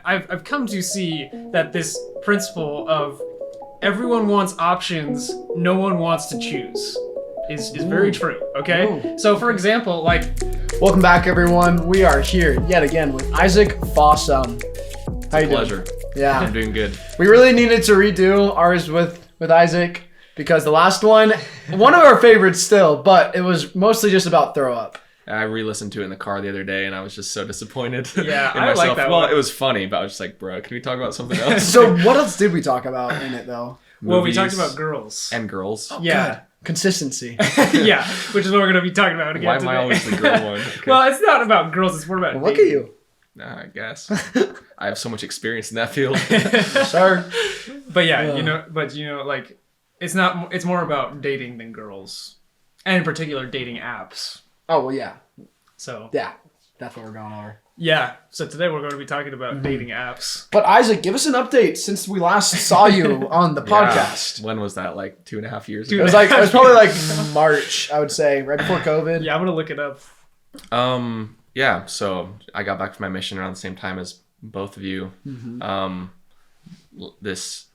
I've come to see that this principle of everyone wants options, no one wants to choose is very true. Okay. Ooh. So for example, like, welcome back, everyone. We are here yet again with Isaac Fossum. How you doing? Pleasure. Yeah, I'm doing good. we really needed to redo ours with Isaac because the last one of our favorites still, but it was mostly just about throw up. I re-listened to it in the car the other day, and I was just so disappointed. Yeah, in I myself. like that Well, one. it was funny, but I was just like, bro, can we talk about something else? So what else did we talk about in it though? well, we Movies talked about girls. and girls. Yeah. Good. Consistency. Yeah, which is what we're going to be talking about again Why am today. I always the girl one? Okay. Well, it's not about girls, it's more about Look at dating. you, Nah, I guess I have so much experience in that field. sir. But yeah, Yeah. like, it's more about dating than girls. And in particular, dating apps. Oh well, yeah, So, yeah. That's what we're going over. yeah. So today we're going to be talking about dating apps. But Isaac, give us an update since we last saw you on the podcast. Yeah. When was that? Like 2.5 years It ago? was probably like March, I would say, right before COVID. Yeah, I'm going to look it up. Yeah. So I got back from my mission around the same time as both of you. This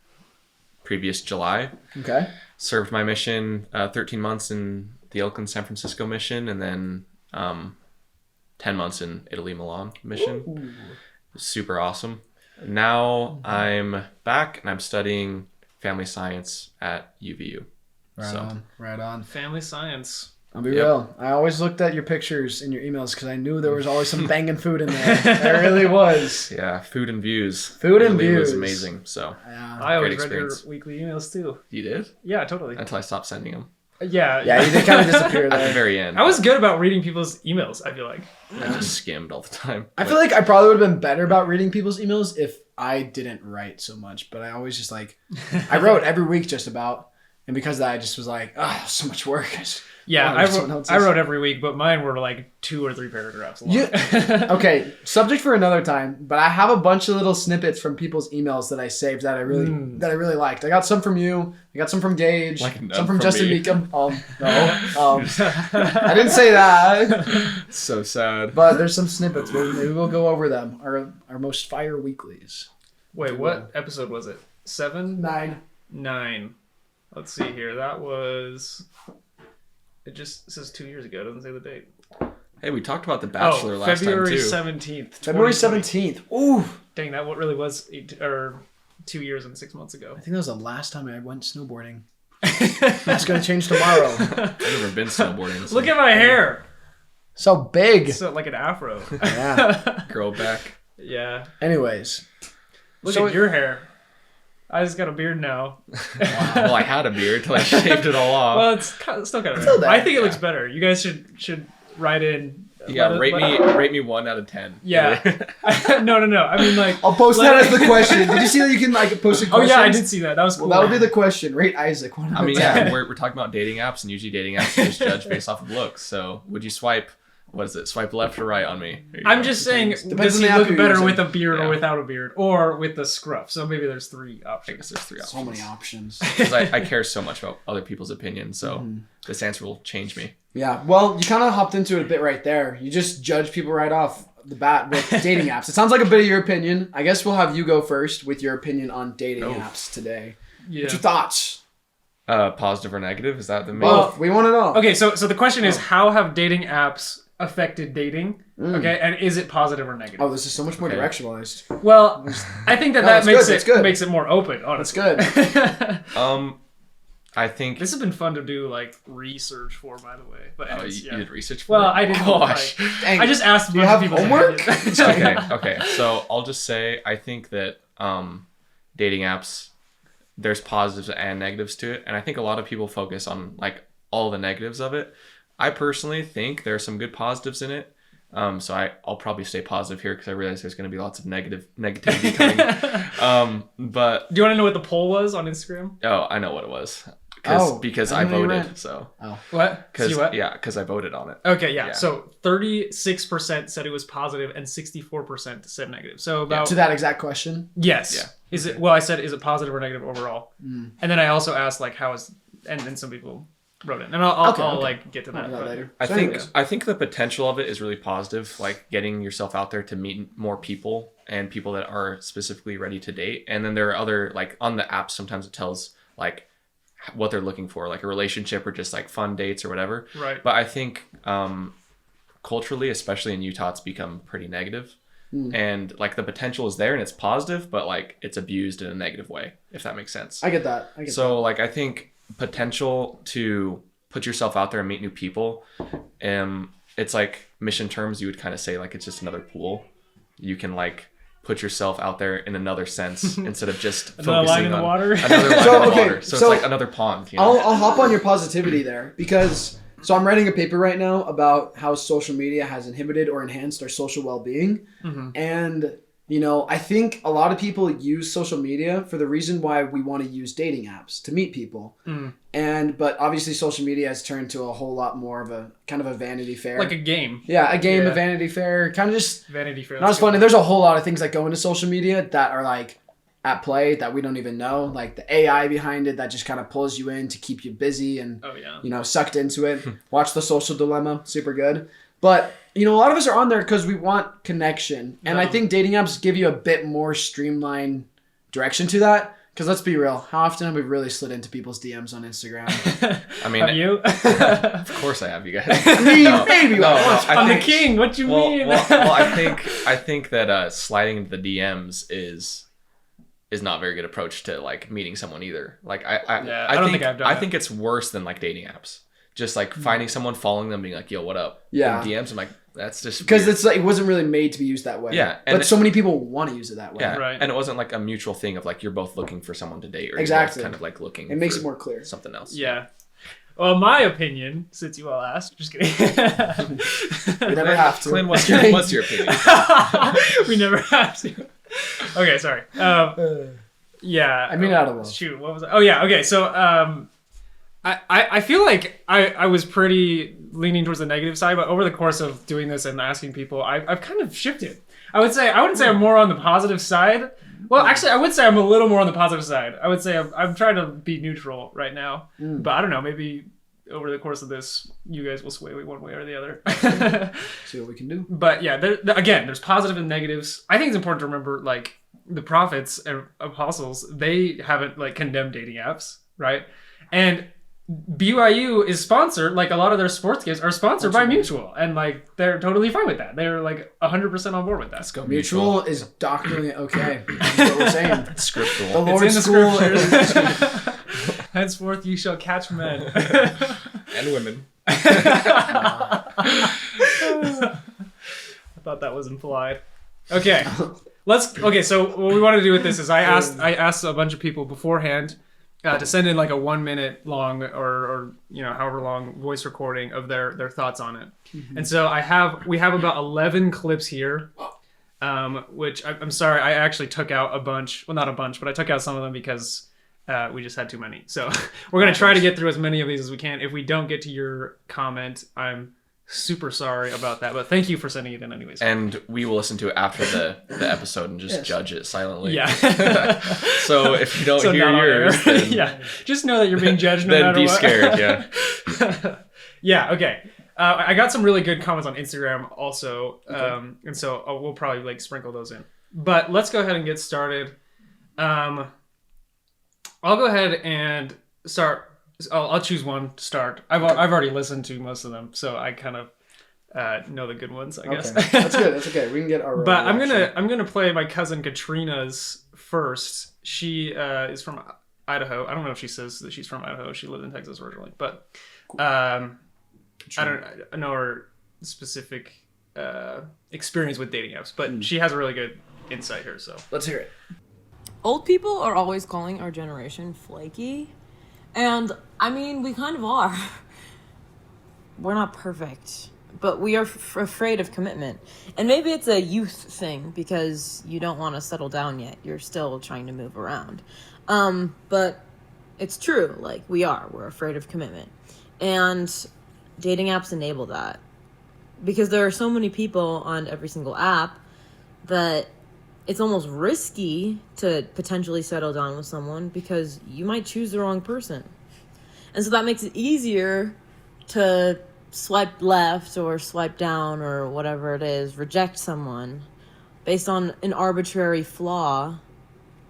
previous July. Okay. Served my mission 13 months in the Oakland San Francisco mission, and then 10 months in Italy Milan mission. Ooh. Super awesome. Now I'm back and I'm studying family science at UVU. Right on. Family science. I'll be Yep. real. I always looked at your pictures in your emails because I knew there was always some banging food in there. There really was. Yeah, food and views. Food and Italy was views. amazing. So Yeah. I always Great read your experience. weekly emails too. you did Yeah, totally. until I stopped sending them Yeah. Yeah, you did kind of disappear at the there. very end. I was good about reading people's emails, I feel like. I just skimmed all the time. I feel like I probably would have been better about reading people's emails if I didn't write so much. But I always just I wrote every week just about. And because of that, I just was like, oh, so much work. Yeah, wanna read someone else's. I wrote every week, but mine were like 2 or 3 paragraphs long. Okay, subject for another time. But I have a bunch of little snippets from people's emails that I saved that I really liked. I got some from you. I got some from Gage. Like none some from from Justin me. Meekum. No. I didn't say that. So sad. But there's some snippets. Maybe we'll go over them. Our most fire weeklies. Wait, what episode was it? 7? 9. 9. Let's see here. That was... It just says 2 years ago. It doesn't say the date. Hey, we talked about The Bachelor last February time too. 17th. February 2020. 17th. Ooh. Dang, that what really was 2 years and 6 months ago. I think that was the last time I went snowboarding. That's going to change tomorrow. I've never been snowboarding. So Look at my hair. So big. It's like an afro. Yeah. girl back. Yeah. Anyways. Look So at your hair. I just got a beard now. Well, I had a beard till I shaved it all off. Well, it's still kind of. Still there. I think it looks better. You guys should write in. Yeah, let- rate me 1 out of 10. Yeah. No. I mean, like. I'll post let- that as the question. Did you see that you can post a Oh question? yeah, I did see that. That was cool. Well, that would be the question. Rate Isaac. I mean, yeah, we're talking about dating apps, and usually dating apps just judge based off of looks. So, would you swipe? What is it? Swipe left or right on me? There you I'm go. just saying, Depends does on he the app look you're better using. with a beard Yeah. or without a beard, or with the scruff? So maybe there's 3 I options. guess there's 3 options. So many options. Because I care so much about other people's opinions, so this answer will change me. Yeah. Well, you kind of hopped into it a bit right there. You just judge people right off the bat with dating apps. It sounds like a bit of your opinion. I guess we'll have you go first with your opinion on dating apps today. Yeah. What's your thoughts? Positive or negative? Is that the main? Well, we want to know. Okay, so the question is, how have dating apps affected dating? Okay, and is it positive or negative? Oh, this is so much more Okay. directionalized. Well, I think that that's makes good, that's good. makes it more open. That's Honestly, good. I think. This has been fun to do like research for, by the way. But Oh, anyways, you yeah. did research for Well, it? I didn't. Gosh. Dang. I just asked. a Do you bunch of have people's homework? opinions. Okay. So I'll just say I think that dating apps, there's positives and negatives to it, and I think a lot of people focus on like all the negatives of it. I personally think there are some good positives in it. So I'll probably stay positive here because I realize there's going to be lots of negativity coming. But Do you want to know what the poll was on Instagram? I know what it was Oh, because I I know you voted. ran. So What? See what? because I voted on it. Okay, yeah. Yeah. So 36% said it was positive and 64% said negative. So about To that exact question. yes. Yeah. Is it? Well, I said is it positive or negative overall? And then I also asked like how is and then some people wrote it, and I'll Okay. like get to I'll that do that but- later. I So think anyways. I think the potential of it is really positive, like getting yourself out there to meet more people and people that are specifically ready to date. And then there are other, like on the app, sometimes it tells like what they're looking for, like a relationship or just like fun dates or whatever. Right. But I think culturally, especially in Utah, it's become pretty negative. And like the potential is there and it's positive, but like it's abused in a negative way, if that makes sense. I get that. So like I think potential to put yourself out there and meet new people, it's like mission terms, you would kind of say like it's just another pool. You can like put yourself out there in another sense instead of just Another line in the water. Another line in the water. So it's like another pond. You know? I'll hop on your positivity there because so I'm writing a paper right now about how social media has inhibited or enhanced our social well-being. And, you know, I think a lot of people use social media for the reason why we want to use dating apps to meet people. But obviously social media has turned to a whole lot more of a kind of a Vanity Fair. Like a game. Yeah, a game of Vanity Fair. Kind of just Vanity Fair. not as funny. There's a whole lot of things that go into social media that are like at play that we don't even know, like the AI behind it that just kind of pulls you in to keep you busy and you know, sucked into it. Watch The Social Dilemma, super good. But you know, a lot of us are on there because we want connection, and I think dating apps give you a bit more streamlined direction to that. Because let's be real, how often have we really slid into people's DMs on Instagram? I mean, have you? Of course I have, you guys. I mean, maybe once. I'm the king. What you mean? Well, I think that sliding into the DMs is not a very good approach to like meeting someone either. Like I don't think I've done I think it's worse than like dating apps. Just like finding someone, following them, being like, "Yo, what up?" Yeah. In DMs, I'm like, that's just because it's like it wasn't really made to be used that way. Yeah, but so many people want to use it that way. Yeah, right. And it wasn't like a mutual thing of like you're both looking for someone to date, or exactly. You're both kind of like looking. It makes it more clear. Something else. Yeah. Well, my opinion, since you all asked, just kidding. We never have to. Clint, what's your opinion? We never have to. Okay, sorry. Yeah. I mean, out of love. Shoot, what was I? Oh, yeah. Okay, so I feel like I was pretty leaning towards the negative side, but over the course of doing this and asking people, I've kind of shifted. I wouldn't say I'm more on the positive side. Well, actually, I would say I'm a little more on the positive side. I would say I'm trying to be neutral right now, but I don't know. Maybe over the course of this, you guys will sway me one way or the other. See what we can do. But yeah, again, there's positive and negatives. I think it's important to remember, like, the prophets and apostles, they haven't like condemned dating apps, right? And BYU is sponsored, like a lot of their sports games are sponsored by Mutual, and like they're totally fine with that. They're like 100% on board with that. Let's go. Mutual is doctrinally okay. That's what we're saying. It's scriptural. The Lord's school. Henceforth, you shall catch men and women. I thought that was implied. Okay, so what we want to do with this is I asked a bunch of people beforehand to send in like a 1 minute long or you know however long voice recording of their thoughts on it. And so we have about 11 clips here, which I'm sorry, I actually took out a bunch. Well, not a bunch, but I took out some of them because we just had too many. So we're gonna try to get through as many of these as we can. If we don't get to your comment, I'm super sorry about that, but thank you for sending it in anyways. And we will listen to it after the episode and just judge it silently. Yeah. So if you don't hear yours, then, yeah, just know that you're being judged no matter what. Then be scared, yeah. Yeah, okay. I got some really good comments on Instagram also, and so we'll probably like sprinkle those in. But let's go ahead and get started. I'll go ahead and start. I'll choose one to start. I've already listened to most of them, so I kind of know the good ones, I guess. Okay. That's good. That's okay. We can get our. But I'm gonna play my cousin Katrina's first. She is from Idaho. I don't know if she says that she's from Idaho. She lived in Texas originally, but I don't know her specific experience with dating apps. But she has a really good insight here. So let's hear it. Old people are always calling our generation flaky. And, I mean, we kind of are. We're not perfect. But we are afraid of commitment. And maybe it's a youth thing because you don't want to settle down yet. You're still trying to move around. But it's true. Like, we're afraid of commitment. And dating apps enable that. Because there are so many people on every single app that it's almost risky to potentially settle down with someone because you might choose the wrong person. And so that makes it easier to swipe left or swipe down or whatever it is, reject someone based on an arbitrary flaw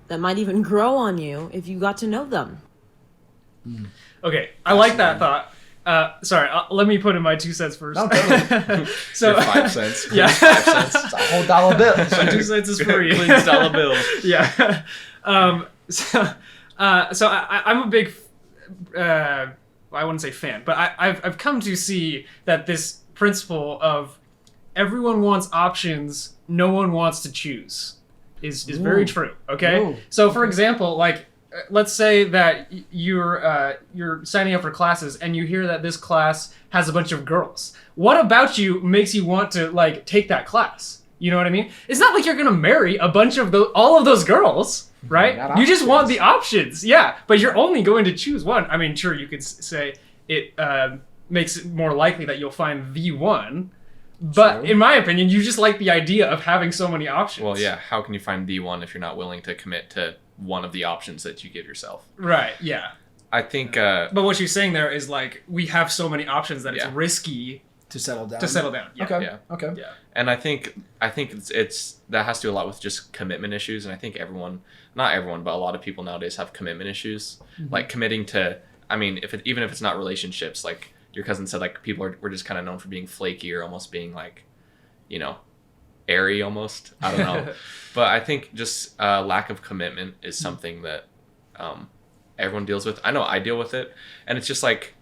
that might even grow on you if you got to know them. Okay, I like that thought. Sorry, let me put in my 2 cents first. No, totally. So Your 5 cents. Yeah. 5 cents. It's a whole dollar bill. My 2 cents is free. Cleans dollar bill. Yeah. So I'm a big, I wouldn't say fan, but I've come to see that this principle of everyone wants options, no one wants to choose is very true. Okay. Ooh. So for example, like, let's say that you're signing up for classes and you hear that this class has a bunch of girls. What about you makes you want to like take that class? You know what I mean? It's not like you're gonna marry a bunch of all of those girls, right? You just want the options, yeah. But you're only going to choose one. I mean, sure, you could say it makes it more likely that you'll find the one. But in my opinion, you just like the idea of having so many options. Well, yeah. How can you find the one if you're not willing to commit to one of the options that you give yourself? Right. Yeah. I think. But what you're saying there is like we have so many options that it's risky to settle down. Yeah. Okay. Yeah. Okay. Yeah. And I think it's that has to do a lot with just commitment issues, and I think not everyone, but a lot of people nowadays have commitment issues, like committing to. I mean, even if it's not relationships, like your cousin said, like we're just kind of known for being flaky or almost being like, airy almost. I don't know, but I think just lack of commitment is something that everyone deals with. I know I deal with it, and it's just like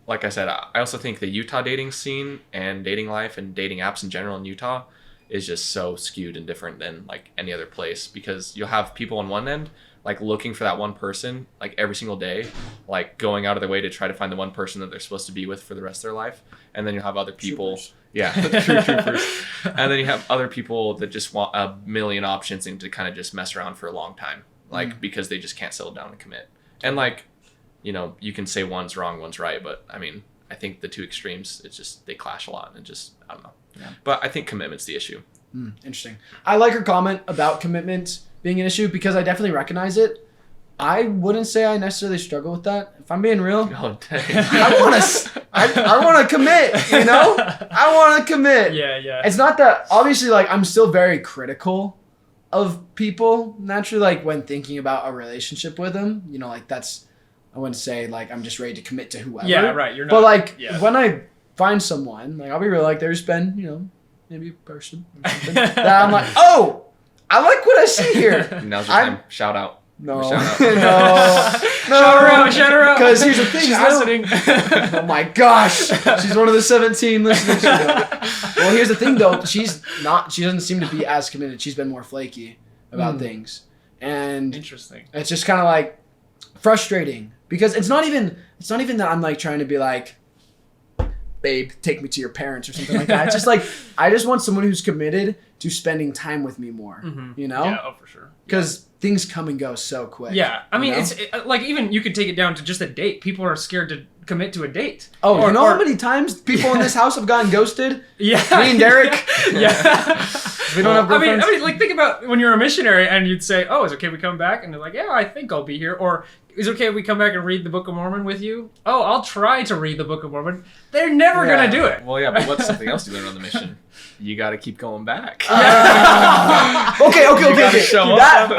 I said, I also think the Utah dating scene and dating life and dating apps in general in Utah is just so skewed and different than like any other place, because you'll have people on one end like looking for that one person like every single day, like going out of their way to try to find the one person that they're supposed to be with for the rest of their life. And then you'll have other people, troopers. And then you have other people that just want a million options and to kind of just mess around for a long time, like because they just can't settle down and commit. And like, you can say one's wrong, one's right, but I mean, I think the two extremes, it's just they clash a lot, and just I don't know. Yeah. But I think commitment's the issue. Interesting. I like her comment about commitment being an issue because I definitely recognize it. I wouldn't say I necessarily struggle with that. If I'm being real, Oh, dang. I want to commit, I want to commit. Yeah. It's not that, obviously, like, I'm still very critical of people, naturally, like, when thinking about a relationship with them. Like, that's, I wouldn't say, like, I'm just ready to commit to whoever. Yeah, right. You're not. But, like, when I find someone, like, I'll be real, like, there's been, maybe a person or something that I'm like, oh, I like what I see here. Now's your time. Shout out. No. Shout out. no. Shout her out. Because here's the thing. She's listening. Oh my gosh. She's one of the 17 listeners. Well, here's the thing though. She doesn't seem to be as committed. She's been more flaky about things. And interesting. It's just kind of like frustrating because it's not even that I'm like trying to be like, babe, take me to your parents or something like that. It's just like, I just want someone who's committed to spending time with me more, Yeah, oh, for sure. Because things come and go so quick. Yeah, I mean, it's like even you could take it down to just a date. People are scared to commit to a date. Oh, how many times people in this house have gotten ghosted? Yeah. Me and Derek. Yeah. We don't have girlfriends. I mean, like, think about when you're a missionary and you'd say, oh, is it okay if we come back? And they're like, yeah, I think I'll be here. Or, is it okay if we come back and read the Book of Mormon with you? Oh, I'll try to read the Book of Mormon. They're never going to do it. Well, yeah, but what's something else you learn on the mission? You got to keep going back. Okay. Show up.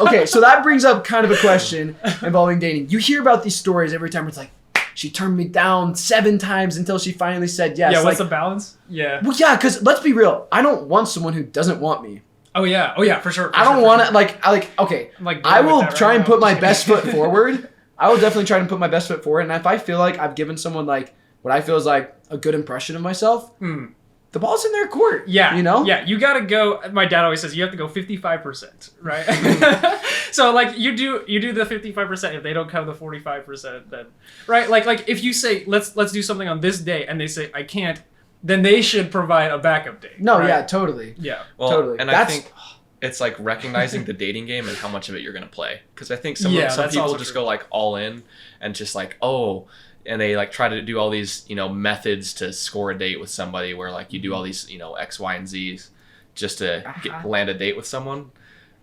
Okay. So that brings up kind of a question involving dating. You hear about these stories every time. It's like, she turned me down 7 times until she finally said yes. Yeah, what's the balance? Yeah. Well, yeah, because let's be real. I don't want someone who doesn't want me. Oh yeah, for sure. I don't want to, okay. I will try and put my best foot forward. I will definitely try and put my best foot forward. And if I feel like I've given someone like what I feel is like a good impression of myself, the ball's in their court. Yeah. Yeah, you gotta go. My dad always says you have to go 55%, right? So like you do the 55%. If they don't cover the 45%, then right? Like if you say let's do something on this day and they say I can't, then they should provide a backup date. No, right? yeah, totally. Yeah. Well, totally. And I think it's like recognizing the dating game and how much of it you're going to play. Because I think some people just go like all in and just like, and they like try to do all these, methods to score a date with somebody where like you do all these, X, Y, and Z's just to land a date with someone.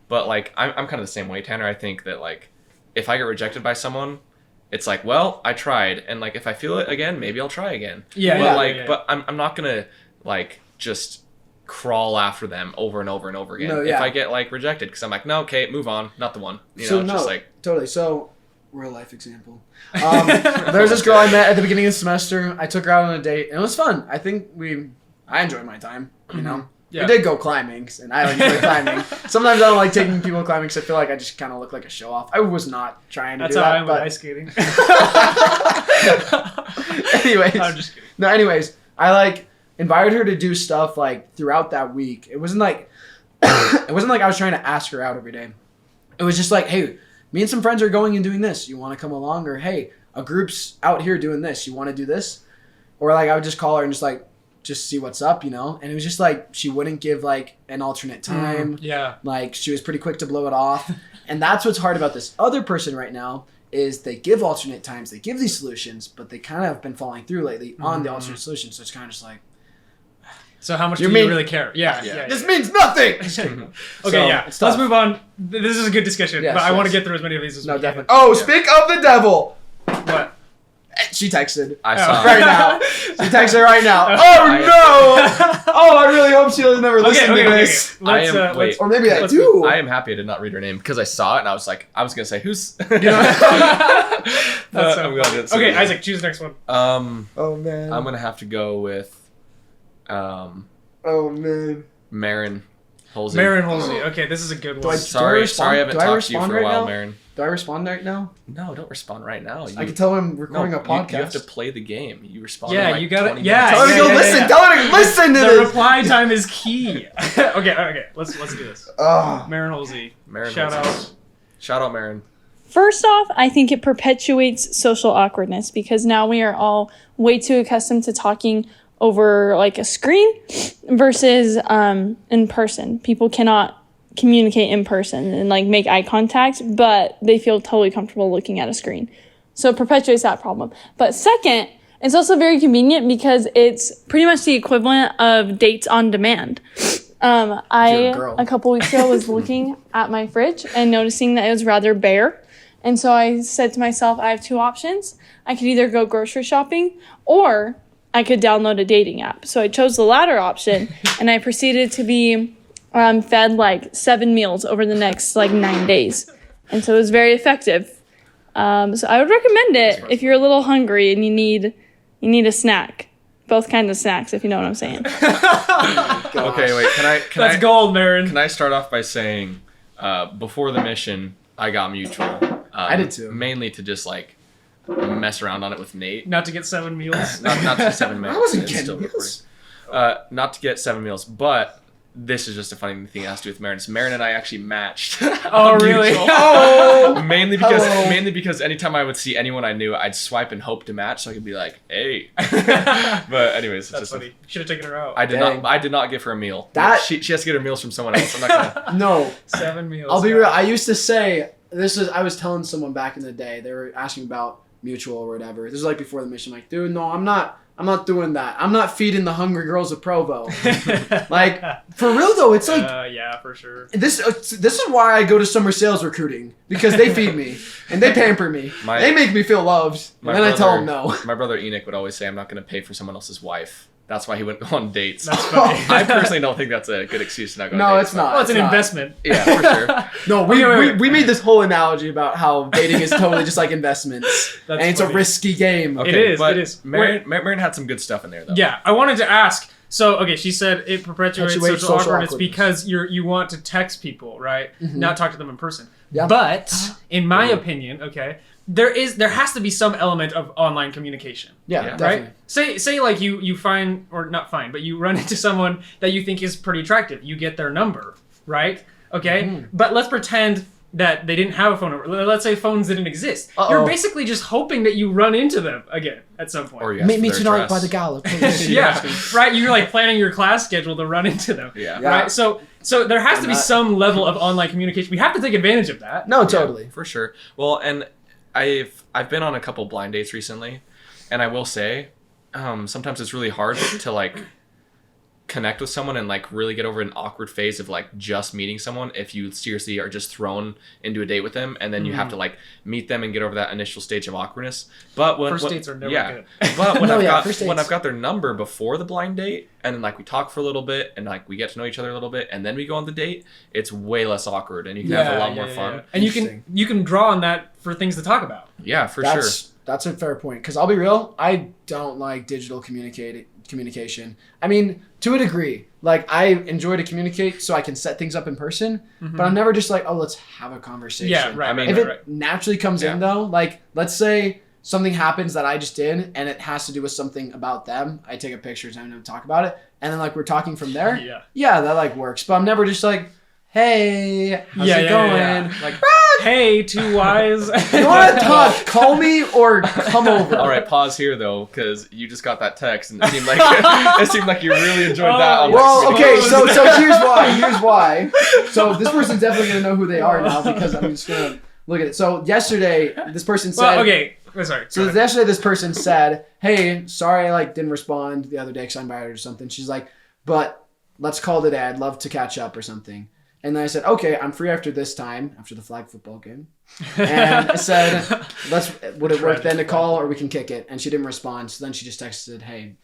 But like, I'm kind of the same way, Tanner. I think that like, if I get rejected by someone, it's like, well, I tried. And like, if I feel it again, maybe I'll try again. Yeah. But but I'm not going to like just crawl after them over and over and over again. No, yeah. If I get like rejected, because I'm like, no, okay, move on, not the one. So it's just like totally. So real life example. There's this girl I met at the beginning of the semester. I took her out on a date, and it was fun. I think I enjoyed my time. You know, Yeah. we did go climbing, and I enjoy climbing. Sometimes I don't like taking people climbing because I feel like I just kind of look like a show off. I was not trying to That's do how that. I am with ice skating. Anyways, I'm just kidding. No, anyways, I like invited her to do stuff like throughout that week. It wasn't like I was trying to ask her out every day. It was just like, hey, me and some friends are going and doing this. You want to come along? Or hey, a group's out here doing this. You want to do this? Or like I would just call her and just see what's up, you know? And it was just like she wouldn't give like an alternate time. Yeah. Like she was pretty quick to blow it off. And that's what's hard about this other person right now is they give alternate times, they give these solutions, but they kind of have been falling through lately on the alternate solutions. So it's kind of just like, so how much do you really care? Yeah. this means nothing. Okay, So, yeah. it's Let's tough. move on. This is a good discussion, Yes, but I want to yes. get through as many of these as we No, can. definitely. Oh, speak of the devil. What? She texted I saw. right now. She texted right now. Oh I- no! Oh, I really hope she doesn't ever listen to this. Let's, I am- wait. Or maybe I Let's do. I am happy I did not read her name because I saw it and I was gonna say who's. That's so I'm going to Okay, Isaac, choose the next one. Oh man. I'm gonna have to go with, Oh man. Marin Holsey. Marin Holsey. Okay, this is a good Do I one. Sorry, respond? I haven't Do I talked to you respond for a right while, now? Marin. Do I respond right now? No, don't respond right now. I can tell I'm recording a podcast. You have to play the game. You respond. Yeah, in like you gotta- 20 yeah, minutes. Tell her to go listen. yeah. Tell her to listen to The this. reply time is key. Okay. Let's do this. Oh. Marin Holsey. Marin Shout Holsey. out. Shout out, Marin. First off, I think it perpetuates social awkwardness because now we are all way too accustomed to talking over like a screen versus in person. People cannot communicate in person and like make eye contact, but they feel totally comfortable looking at a screen. So it perpetuates that problem. But second, it's also very convenient because it's pretty much the equivalent of dates on demand. You're a girl. A couple weeks ago was looking at my fridge and noticing that it was rather bare. And so I said to myself, I have two options. I could either go grocery shopping or I could download a dating app. So I chose the latter option and I proceeded to be fed like 7 meals over the next like 9 days. And so it was very effective. So I would recommend it if you're a little hungry and you need a snack. Both kinds of snacks, if you know what I'm saying. Okay, wait. That's gold, Marin. Can I start off by saying, before the mission, I got Mutual. I did too. Mainly to just like mess around on it with Nate. Not to get 7 meals. Not to 7 meals. I wasn't It's getting still meals. recording. Not to get 7 meals, but this is just a funny thing it has to do with Marin. So Marin and I actually matched. Oh, on really? Mutual. Oh. Mainly because anytime I would see anyone I knew, I'd swipe and hope to match, so I could be like, "Hey." But anyways, it's That's just funny. Should have taken her out. I did Dang. not. I did not give her a meal. That- she has to get her meals from someone else. I'm not gonna. No. 7 meals. I'll be real. I used to say I was telling someone back in the day. They were asking about Mutual or whatever. This was like before the mission. Like, dude, no, I'm not doing that. I'm not feeding the hungry girls of Provo. Like, for real though, it's like yeah, for sure. this is why I go to summer sales recruiting because they feed me and they pamper me. They make me feel loved. And then I tell them no. My brother Enoch would always say, "I'm not going to pay for someone else's wife." That's why he wouldn't go on dates. That's funny. I personally don't think that's a good excuse to not go on No, dates. it's not. Well, it's an not. investment. Yeah, for sure. No, Wait. we made this whole analogy about how dating is totally just like investments. That's and it's funny. a risky game. Okay, is, but it is. Marin had some good stuff in there, though. Yeah, I wanted to ask. So, okay, she said it perpetuates Perpetuates social social awkwardness awkwardness. because you want to text people, right? Not talk to them in person. Yeah. But in my opinion, okay, there has to be some element of online communication. Yeah, Yeah. definitely. Right? Say like you find, or not find, but you run into someone that you think is pretty attractive. You get their number, right? Okay? But let's pretend that they didn't have a phone number. Let's say phones didn't exist. Uh-oh. You're basically just hoping that you run into them again at some point. Or you ask Meet for me their tonight address. by the gala, please. Yeah, right. You're like planning your class schedule to run into them. Yeah. Yeah. Right. So there has to be that- some level of online communication. We have to take advantage of that. No, totally. For sure. Well, and I've been on a couple blind dates recently, and I will say, sometimes it's really hard to like connect with someone and like really get over an awkward phase of like just meeting someone if you seriously are just thrown into a date with them, and then you have to like meet them and get over that initial stage of awkwardness. But when first dates are never good. But when I've got their number before the blind date, and then like we talk for a little bit and like we get to know each other a little bit, and then we go on the date, it's way less awkward and you can have a lot more fun. And you can draw on that for things to talk about. Yeah, for sure. That's a fair point. Because I'll be real, I don't like digital communication. I mean, to a degree. Like, I enjoy to communicate so I can set things up in person, but I'm never just like, oh, let's have a conversation. Yeah, right. I mean, if it naturally comes in, though, like, let's say something happens that I just did, and it has to do with something about them. I take a picture and talk about it, and then, like, we're talking from there. Yeah, that, like, works. But I'm never just like, hey, how's it going? Yeah. Like, hey, two wise. You want to talk? Call me or come over. All right, pause here though, because you just got that text, and it seemed like you really enjoyed that. Well, okay, so here's why. So this person's definitely gonna know who they are now because I'm just gonna look at it. So yesterday, this person said. Well, okay. Sorry. So yesterday, this person said, "Hey, sorry, I like didn't respond the other day because I'm married or something." She's like, "But let's call today. I'd love to catch up or something." And then I said, okay, I'm free after this time, after the flag football game. And I said, would it work then to call or we can kick it? And she didn't respond. So then she just texted, hey.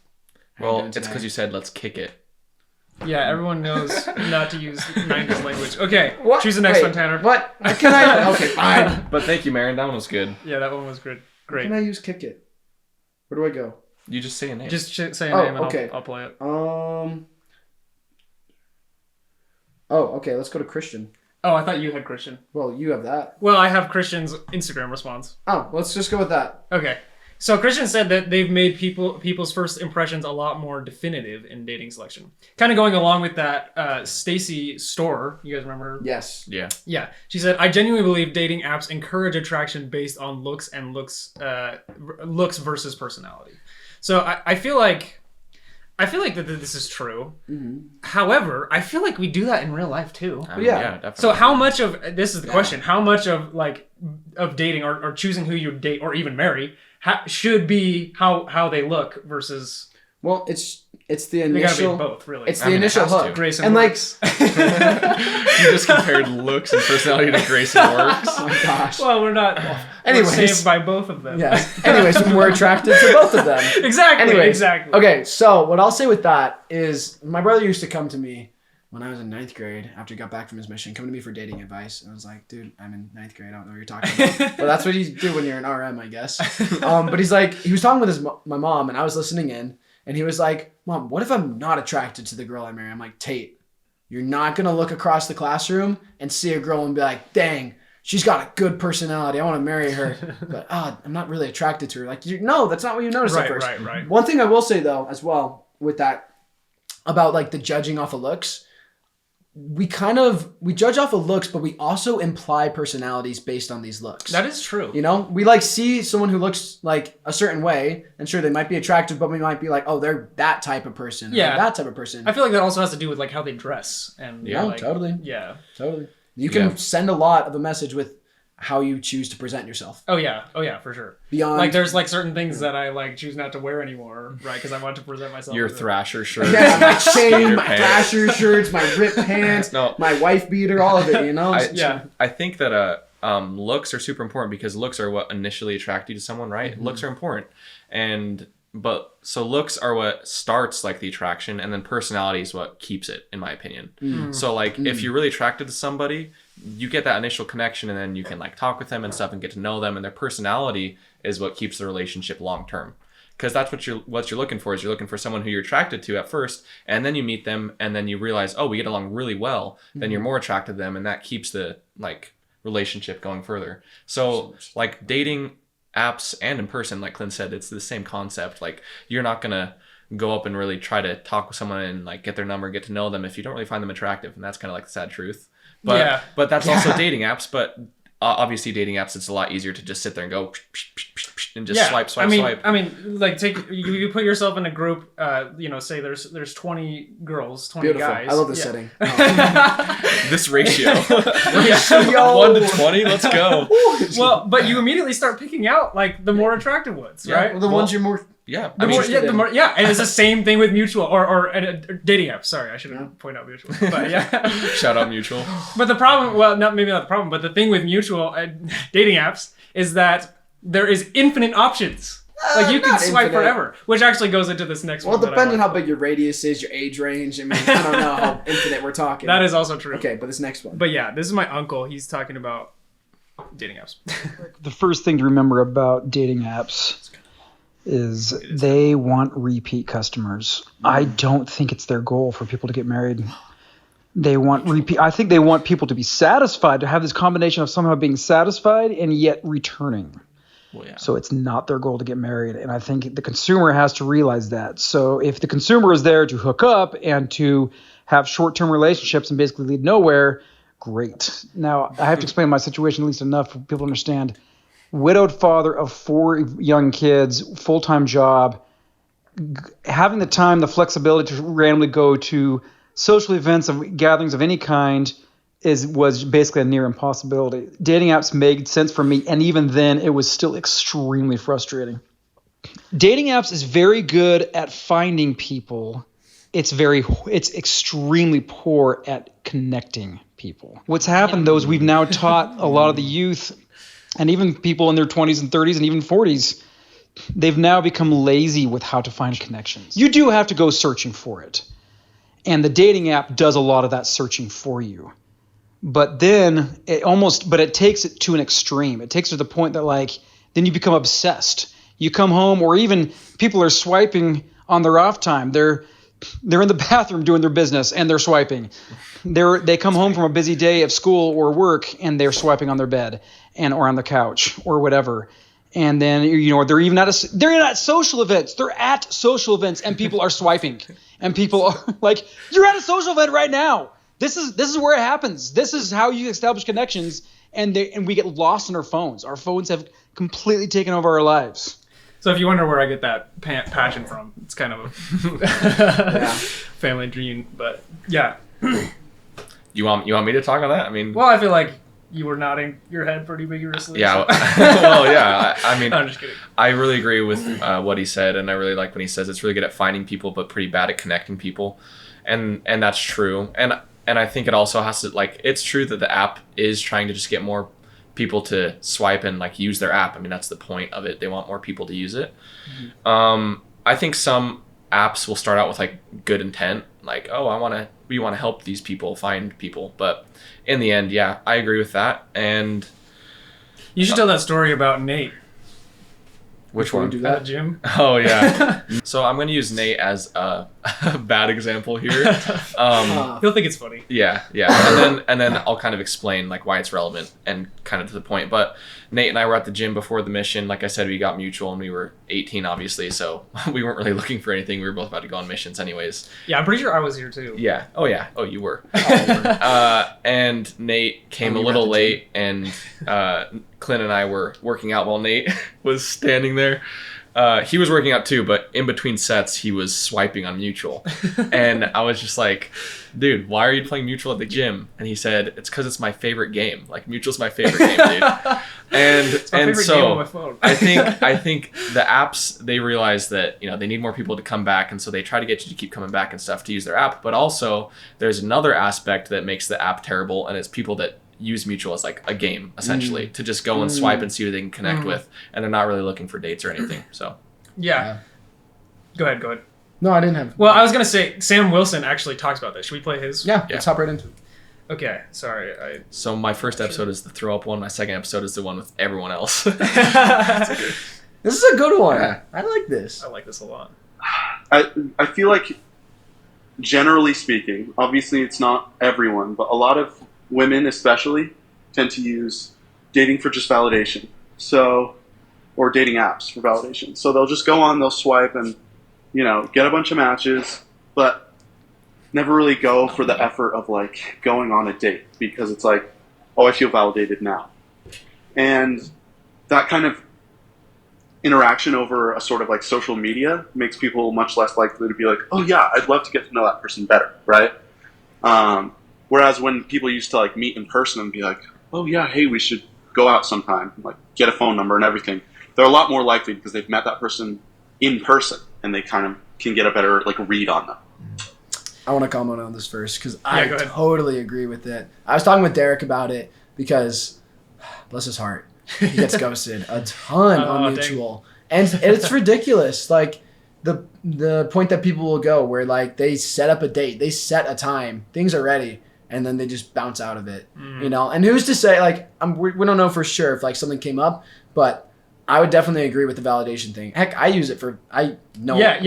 Well, it's because you said, let's kick it. Yeah, everyone knows not to use 90s language. Okay, what? Choose the next one, Tanner. What? Can I? Okay, fine. But thank you, Marin. That one was good. Yeah, that one was great. How can I use kick it? Where do I go? You just say a name. Just say a name and okay. I'll play it. Oh, okay, let's go to Christian. Oh, I thought you had Christian. Well, you have that. Well, I have Christian's Instagram response. Oh, let's just go with that. Okay. So Christian said that they've made people's first impressions a lot more definitive in dating selection. Kind of going along with that, Stacy Storr, you guys remember her? Yes. Yeah. Yeah. She said, I genuinely believe dating apps encourage attraction based on looks and looks versus personality. So I feel like that this is true. Mm-hmm. However, I feel like we do that in real life too. Yeah, definitely. So how much of this is the question? How much of dating or choosing who you date or even marry should be how they look versus? Well, it's the initial. They gotta be both, really. It's the initial hook. Grace and Works. You just compared looks and personality to Grace and Works. Oh my gosh. Well, we're not. Anyways, we're saved by both of them. Yeah. Anyways, we're attracted to both of them. Exactly. Okay, so what I'll say with that is my brother used to come to me when I was in 9th grade after he got back from his mission, come to me for dating advice. And I was like, dude, I'm in 9th grade. I don't know what you're talking about. But that's what you do when you're an RM, I guess. But he's like, he was talking with my mom, and I was listening in. And he was like, Mom, what if I'm not attracted to the girl I marry? I'm like, Tate, you're not going to look across the classroom and see a girl and be like, dang, she's got a good personality. I want to marry her. But I'm not really attracted to her. Like, no, that's not what you noticed at first. Right. One thing I will say, though, as well, with that, about like the judging off of looks, we judge off of looks, but we also imply personalities based on these looks. That is true. You know, we like see someone who looks like a certain way, and sure, they might be attractive, but we might be like, oh, they're that type of person. Yeah, that type of person. I feel like that also has to do with like how they dress and totally. Yeah, totally. You can send a lot of a message with how you choose to present yourself. Oh yeah, for sure. Beyond like there's like certain things that I like choose not to wear anymore, right? Because I want to present myself. Your Thrasher shirt. Yeah, my chain, my Thrasher shirts, my ripped pants, my wife beater, all of it. You know. I think that looks are super important because looks are what initially attract you to someone, right? Mm-hmm. Looks are important, so looks are what starts like the attraction, and then personality is what keeps it, in my opinion. Mm. So like if you're really attracted to somebody, you get that initial connection, and then you can like talk with them and stuff and get to know them, and their personality is what keeps the relationship long term. Because that's what you're looking for. Is you're looking for someone who you're attracted to at first, and then you meet them, and then you realize, oh, we get along really well. Mm-hmm. Then you're more attracted to them, and that keeps the like relationship going further. So like dating apps and in person, like Clint said, it's the same concept. Like you're not gonna go up and really try to talk with someone and like get their number, get to know them if you don't really find them attractive, and that's kind of like the sad truth. But that's also dating apps. But obviously, dating apps, it's a lot easier to just sit there and go and just swipe. I mean, like you put yourself in a group. Say there's 20 girls, 20 Beautiful. guys. I love this setting. This ratio 1 to 20. Let's go. Well, but you immediately start picking out like the more attractive ones, right? Well, the ones you're more Yeah, The more, and it's the same thing with Mutual or dating apps. Sorry, I shouldn't point out Mutual, but yeah. Shout out Mutual. But the problem, well, maybe not the problem, but the thing with Mutual dating apps is that there is infinite options. Like you can swipe forever, which actually goes into this next one. Well, depending on how big your radius is, your age range. I mean, I don't know how infinite we're talking. That is also true. Okay, but this next one. But yeah, this is my uncle. He's talking about dating apps. The first thing to remember about dating apps is they want repeat customers. I don't think it's their goal for people to get married. They want repeat. I think they want people to be satisfied, to have this combination of somehow being satisfied and yet returning. Well, yeah. So it's not their goal to get married. And I think the consumer has to realize that. So if the consumer is there to hook up and to have short-term relationships and basically lead nowhere, great. Now, I have to explain my situation at least enough for people to understand. Widowed father of 4 young kids, full-time job, having the time, the flexibility to randomly go to social events of gatherings of any kind was basically a near impossibility. Dating apps made sense for me, and even then, it was still extremely frustrating. Dating apps is very good at finding people. It's extremely poor at connecting people. What's happened, though, is we've now taught a lot of the youth, and even people in their 20s and 30s and even 40s, they've now become lazy with how to find connections. You do have to go searching for it. And the dating app does a lot of that searching for you. But then it takes it to an extreme. It takes it to the point that then you become obsessed. You come home, or even people are swiping on their off time. They're in the bathroom doing their business and they're swiping. They come home from a busy day of school or work and they're swiping on their bed or on the couch or whatever. And then they're at social events. They're at social events and people are swiping. And people are like, "You're at a social event right now. This is where it happens. This is how you establish connections." And we get lost in our phones. Our phones have completely taken over our lives. So if you wonder where I get that passion from, it's kind of a family dream. But yeah. You want me to talk on that? I mean, well, I feel like you were nodding your head pretty vigorously. Yeah. So. Well, yeah. I mean, I'm just kidding. I really agree with what he said, and I really like when he says it's really good at finding people, but pretty bad at connecting people, and that's true. And I think it also has to it's true that the app is trying to just get more people to swipe and use their app. I mean, that's the point of it. They want more people to use it. Mm-hmm. I think some apps will start out with good intent, we want to help these people find people, but in the end, yeah, I agree with that. And you should tell that story about Nate. Which one? Do that, Jim? Oh yeah. So I'm going to use Nate as a bad example here. He'll think it's funny. Yeah. And then I'll kind of explain why it's relevant and kind of to the point. But Nate and I were at the gym before the mission. Like I said, we got Mutual and we were 18, obviously, so we weren't really looking for anything. We were both about to go on missions, anyways. Yeah, I'm pretty sure I was here too. Yeah. Oh yeah. Oh, you were. And Nate came a little late, and Clint and I were working out while Nate was standing there. He was working out too, but in between sets, he was swiping on Mutual. And I was just like, "Dude, why are you playing Mutual at the gym?" And he said, "It's because it's my favorite game. Mutual's my favorite game, dude." And so I think the apps, they realize that they need more people to come back, and so they try to get you to keep coming back and stuff to use their app. But also, there's another aspect that makes the app terrible, and it's people that use Mutual as a game, essentially, to just go and swipe and see who they can connect with, and they're not really looking for dates or anything. So yeah. Go ahead. No, I didn't have. Well, I was gonna say Sam Wilson actually talks about this. Should we play his? Yeah. Let's hop right into it. Okay, sorry. So my first episode is the throw up one. My second episode is the one with everyone else. This is a good one. Yeah. I like this. I like this a lot. I feel like, generally speaking, obviously it's not everyone, but a lot of women especially tend to use dating for just validation. Or dating apps for validation. So they'll just go on, they'll swipe and, get a bunch of matches, but never really go for the effort of going on a date, because it's I feel validated now. And that kind of interaction over a sort of social media makes people much less likely to be "Oh yeah, I'd love to get to know that person better," right? Whereas when people used to meet in person and be "Oh yeah, hey, we should go out sometime," get a phone number and everything, they're a lot more likely, because they've met that person in person, and they kind of can get a better like read on them. I want to comment on this first because I totally agree with it. I was talking with Derek about it because, bless his heart, he gets ghosted a ton on Mutual. And it's ridiculous. Like, the point that people will go where, like, they set up a date, they set a time, things are ready, and then they just bounce out of it, you know? And who's to say, like, we don't know for sure if, like, something came up, but I would definitely agree with the validation thing. Heck, I use it for, I know. Yeah.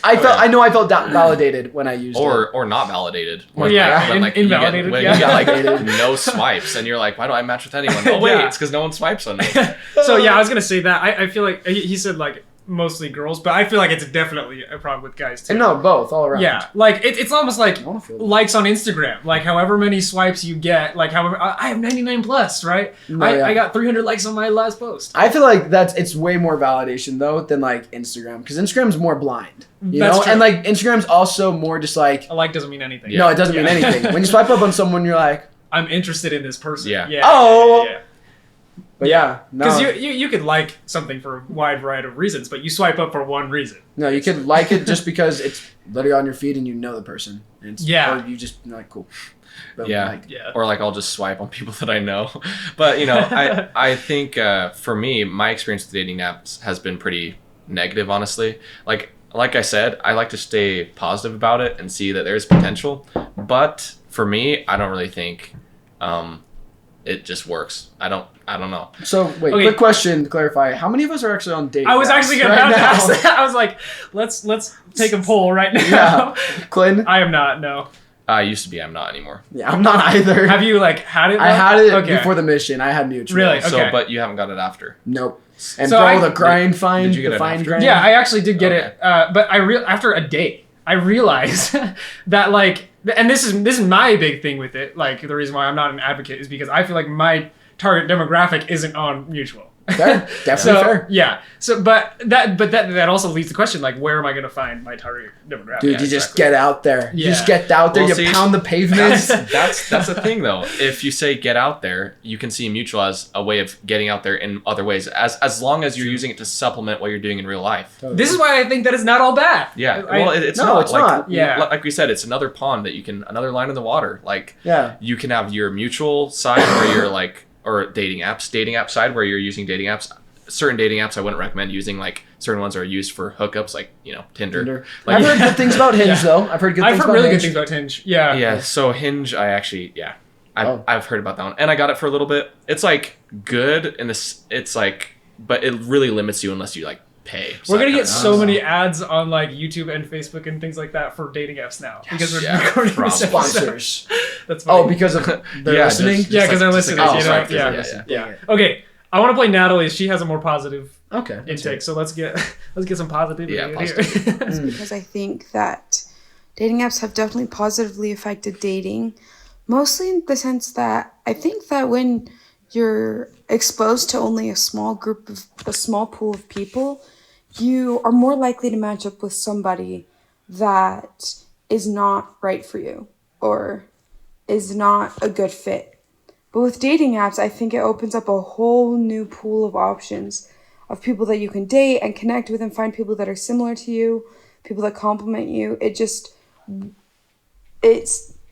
I know I felt validated when I used it. Or not validated. Well, invalidated. You get like no swipes, and you're like, why don't I match with anyone? Oh wait, it's because no one swipes on me. So yeah, I was gonna say that. I feel like he said like mostly girls, but I feel like it's definitely a problem with guys too. And no, both, all around. Yeah, like it's almost like likes on Instagram. Like however many swipes you get, like however I have 99 plus, right? I got 300 likes on my last post. I feel like it's way more validation though than like Instagram, because Instagram's more blind, you know, true. And like Instagram's also more just like a like doesn't mean anything. No, it doesn't mean anything. When you swipe up on someone, you're like, I'm interested in this person. Yeah. Yeah. But yeah, no. Because you could like something for a wide variety of reasons, but you swipe up for one reason. No, you could like it just because it's literally on your feed and you know the person. And or you just like, cool. But Or like I'll just swipe on people that I know. But, you know, I think for me, my experience with dating apps has been pretty negative, honestly. Like I said, I like to stay positive about it and see that there's potential. But for me, I don't really think it just works. I don't know. So wait, quick question to clarify: how many of us are actually on dating? I was actually about to ask that. I was like, let's take a poll right now. Yeah, Clinton. I am not. No. I used to be. I'm not anymore. Yeah, I'm not either. Have you like had it? I had it before the mission. I had Mutual. Really? Okay. So, but you haven't got it after. Nope. And so the grind find. Did you get it after? Grind? Yeah, I actually did get it. But after a date, I realized that like, and this is my big thing with it. Like the reason why I'm not an advocate is because I feel like my target demographic isn't on Mutual. Fair. Definitely fair. Yeah. So, but that also leads to the question, like, where am I going to find my target demographic? Dude, you just get out there. Yeah. You just get out there. You pound the pavements. That's the thing, though. If you say get out there, you can see Mutual as a way of getting out there in other ways, as long as you're using it to supplement what you're doing in real life. Totally. This is why I think that it's not all bad. Yeah. Well, it's not. Yeah. Like we said, it's another pond that another line in the water. Like, you can have your Mutual side where you're like, or dating app side where you're using dating apps. Certain dating apps I wouldn't recommend using, like certain ones are used for hookups, like, you know, Tinder. Like, I've heard good things about Hinge though. I've heard really good things about Hinge. Yeah. Yeah. So Hinge, I've heard about that one, and I got it for a little bit. It's like good in this. It's like, but it really limits you unless you like pay. So we're gonna get so many ads on like YouTube and Facebook and things like that for dating apps now because we're recording sponsors. That's funny. Oh, because of they're listening. Because they're listening. Yeah. Okay. I want to play Natalie. She has a more positive intake. So let's get some positivity. Yeah, positive. Because I think that dating apps have definitely positively affected dating, mostly in the sense that I think that when you're exposed to only a small pool of people, you are more likely to match up with somebody that is not right for you or is not a good fit. But with dating apps, I think it opens up a whole new pool of options of people that you can date and connect with and find people that are similar to you, people that complement you. It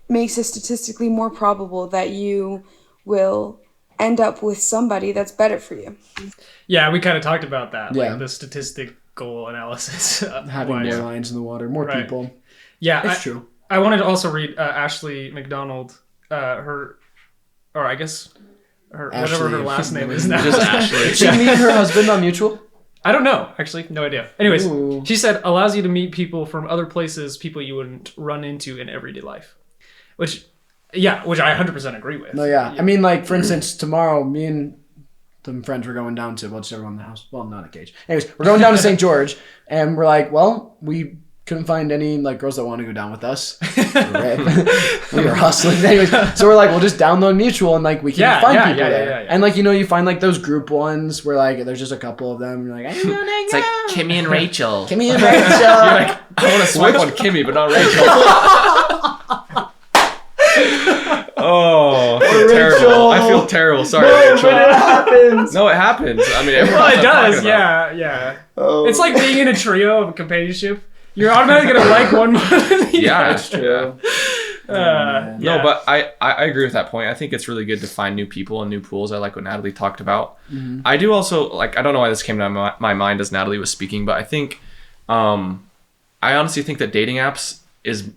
makes it statistically more probable that you will end up with somebody that's better for you. Yeah, we kind of talked about that, like the statistical analysis. Having more lines in the water, more people. Yeah, it's true. I wanted to also read Ashley McDonald, whatever her last name is now. Just Ashley. Did she meet her husband on Mutual? I don't know, actually. No idea. Anyways, she said, allows you to meet people from other places, people you wouldn't run into in everyday life. Which I 100% agree with. No, yeah. I mean, like, for instance, tomorrow, me and some friends were going down to, just everyone in the house. Well, not a cage. Anyways, we're going down to St. George, and we're like, well, we couldn't find any like girls that want to go down with us. We were hustling. Anyways, so we're like, we'll just download Mutual and like we can find people there. And like, you know, you find like those group ones where like there's just a couple of them. And you're like, it's like Kimmy and Rachel. Kimmy and Rachel. You're like, I want to swipe on Kimmy, but not Rachel. Oh, I feel terrible. Sorry. No, Rachel. but it happens. No, it happens. I mean, Well, it does. talking about. Yeah. Oh. It's like being in a trio of companionship. You're automatically gonna like one more than the Yeah, other. it's true. Yeah. No, but I agree with that point. I think it's really good to find new people and new pools. I like what Natalie talked about. Mm-hmm. I do also like. I don't know why this came to my mind as Natalie was speaking, but I think, I honestly think that dating apps is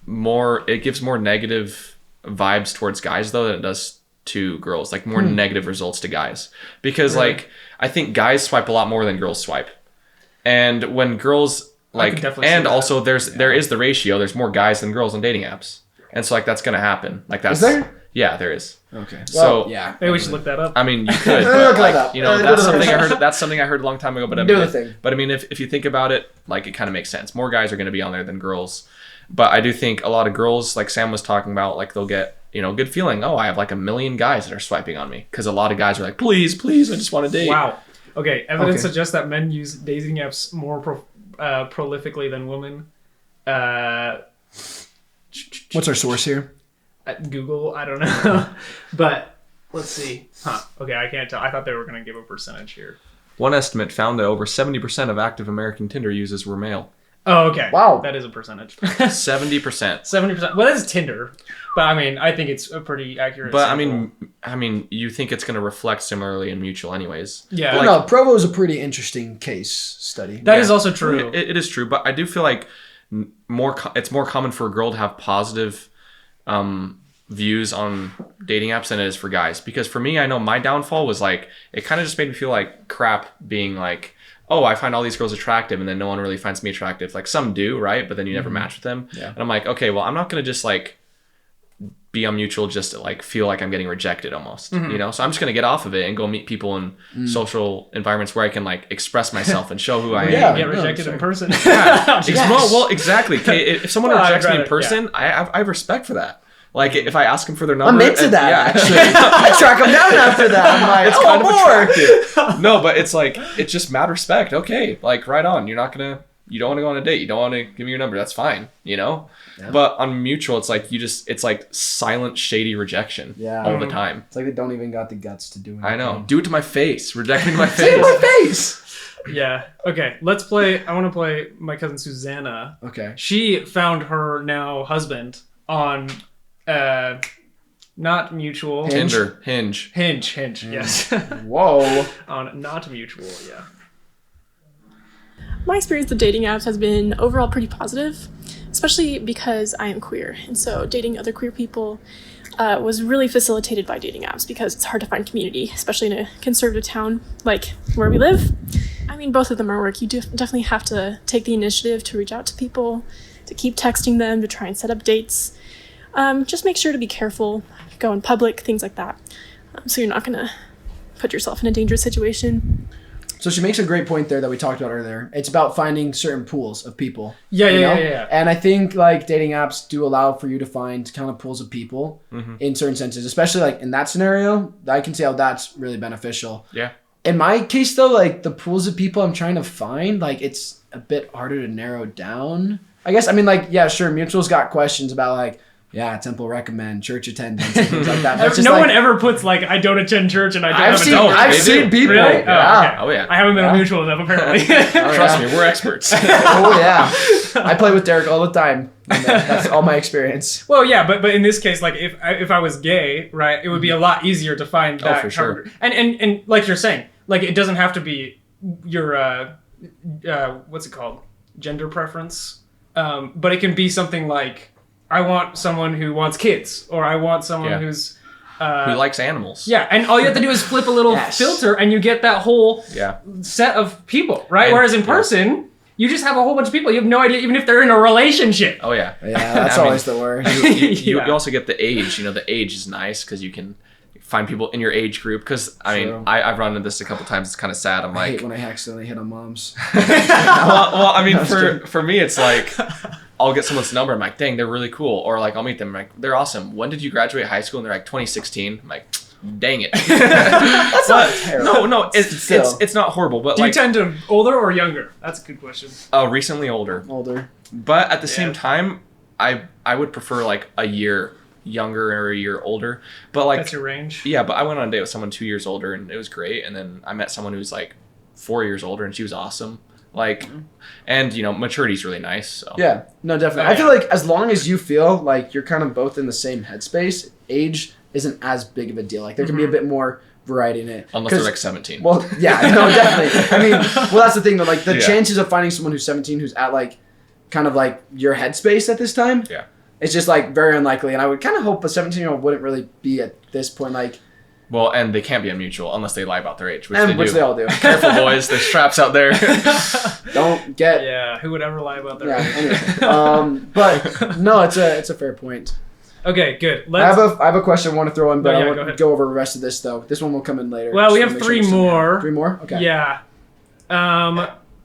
more. It gives more negative vibes towards guys though than it does to girls. Like more negative results to guys because like I think guys swipe a lot more than girls swipe, and when girls like and also there is the ratio. There's more guys than girls on dating apps. And so, like, that's going to happen. Like, that's... Is there? Yeah, there is. Okay. So, well, yeah. Maybe we should look that up. I mean, you could. Look But, that up. you know, that's something I heard. That's something I heard a long time ago. But I Do mean, the thing. But I mean, if you think about it, like, it kind of makes sense. More guys are going to be on there than girls. But I do think a lot of girls, like Sam was talking about, like, they'll get, you know, good feeling. Oh, I have, like, 1 million guys that are swiping on me. Because a lot of guys are like, please, I just want to date. Wow. Okay, evidence suggests that men use dating apps more prolifically than women. What's our source here? At Google, I don't know. But let's see. Okay, I can't tell. I thought they were going to give a percentage here. One estimate found that over 70% of active American Tinder users were male. Oh, okay. Wow. That is a percentage. 70%. 70%. Well, that is Tinder. But I mean, I think it's a pretty accurate But sample. I mean, you think it's going to reflect similarly in mutual anyways. Yeah. Well, no, Provo is a pretty interesting case study. That is also true. It is true, but I do feel like it's more common for a girl to have positive views on dating apps than it is for guys. Because for me, I know my downfall was like, it kind of just made me feel like crap being like, oh, I find all these girls attractive and then no one really finds me attractive. Like some do, right? But then you never match with them. Yeah. And I'm like, okay, well, I'm not going to just like be on mutual just to like feel like I'm getting rejected almost, you know? So I'm just going to get off of it and go meet people in social environments where I can like express myself and show who I am. Yeah. Get rejected in person. Well, exactly. If someone rejects me in rather- person, I have respect for that. Like if I ask them for their number, I'm into that, actually. I track them down after that. I'm like, It's I kind want of more. attractive. No, but it's like it's just mad respect. Okay, like right on. You don't want to go on a date. You don't want to give me your number. That's fine. You know. Yeah. But on mutual, it's like it's like silent, shady rejection. Yeah. All the time. It's like they don't even got the guts to do anything. I know. Do it to my face. Reject me to my face. Say it to my face. Yeah. Okay. Let's play. I want to play my cousin Susanna. Okay. She found her now husband on, not mutual. Tinder. Hinge. Yes. Whoa. On not mutual. Yeah. My experience with dating apps has been overall pretty positive, especially because I am queer. And so dating other queer people was really facilitated by dating apps because it's hard to find community, especially in a conservative town like where we live. I mean, both of them are work. You definitely have to take the initiative to reach out to people, to keep texting them, to try and set up dates. Just make sure to be careful, go in public, things like that. So you're not going to put yourself in a dangerous situation. So she makes a great point there that we talked about earlier. It's about finding certain pools of people. Yeah. And I think like dating apps do allow for you to find kind of pools of people in certain senses, especially like in that scenario. I can see how that's really beneficial. Yeah. In my case though, like the pools of people I'm trying to find, like it's a bit harder to narrow down. I guess, I mean, like, yeah, sure, Mutual's got questions about like, yeah, temple recommend, church attendance, and things like that. No one ever puts like, I don't attend church and I don't have a dog. I've seen people. Really? Yeah. Oh yeah. I haven't been on Mutual enough apparently. Trust me, we're experts. Oh yeah. I play with Derek all the time. And that's all my experience. Well, yeah, but in this case, like if I was gay, right, it would be a lot easier to find that. For sure. And like you're saying, like it doesn't have to be your what's it called, gender preference, but it can be something like, I want someone who wants kids, or I want someone who's who likes animals. Yeah, and all you have to do is flip a little filter, and you get that whole set of people, right? And, whereas in person, you just have a whole bunch of people. You have no idea, even if they're in a relationship. Oh yeah. Yeah, that's always the worst. You also get the age. You know, the age is nice because you can find people in your age group. Because I mean, I've run into this a couple times. It's kind of sad. I'm like, I hate when I accidentally hit on moms. well, I mean, for me, it's like, I'll get someone's number. I'm like, dang, they're really cool. Or like, I'll meet them. I'm like, they're awesome. When did you graduate high school? And they're like, 2016. I'm like, dang it. That's not terrible. No, it's not horrible. But Do you tend to older or younger? That's a good question. Recently older. Older. But at the same time, I would prefer like a year younger or a year older. But like that's your range. Yeah, but I went on a date with someone 2 years older and it was great. And then I met someone who was like 4 years older and she was awesome. Like, and you know, maturity is really nice. So. Yeah, no, definitely. I feel like as long as you feel like you're kind of both in the same headspace, age isn't as big of a deal. Like there can be a bit more variety in it. Unless they're like 17. Well, yeah, no, definitely. I mean, well, that's the thing though. Like the chances of finding someone who's 17 who's at like kind of like your headspace at this time, it's just like very unlikely. And I would kind of hope a 17-year-old wouldn't really be at this point like. Well, and they can't be unmutual unless they lie about their age, which they all do. Careful, boys. There's traps out there. Don't get. Yeah, who would ever lie about their age? Anyway. But no, it's a fair point. Okay, good. I have a question I want to throw in, but I want to go over the rest of this though. This one will come in later. Well, we have 3 more. 3 more? Okay. Yeah.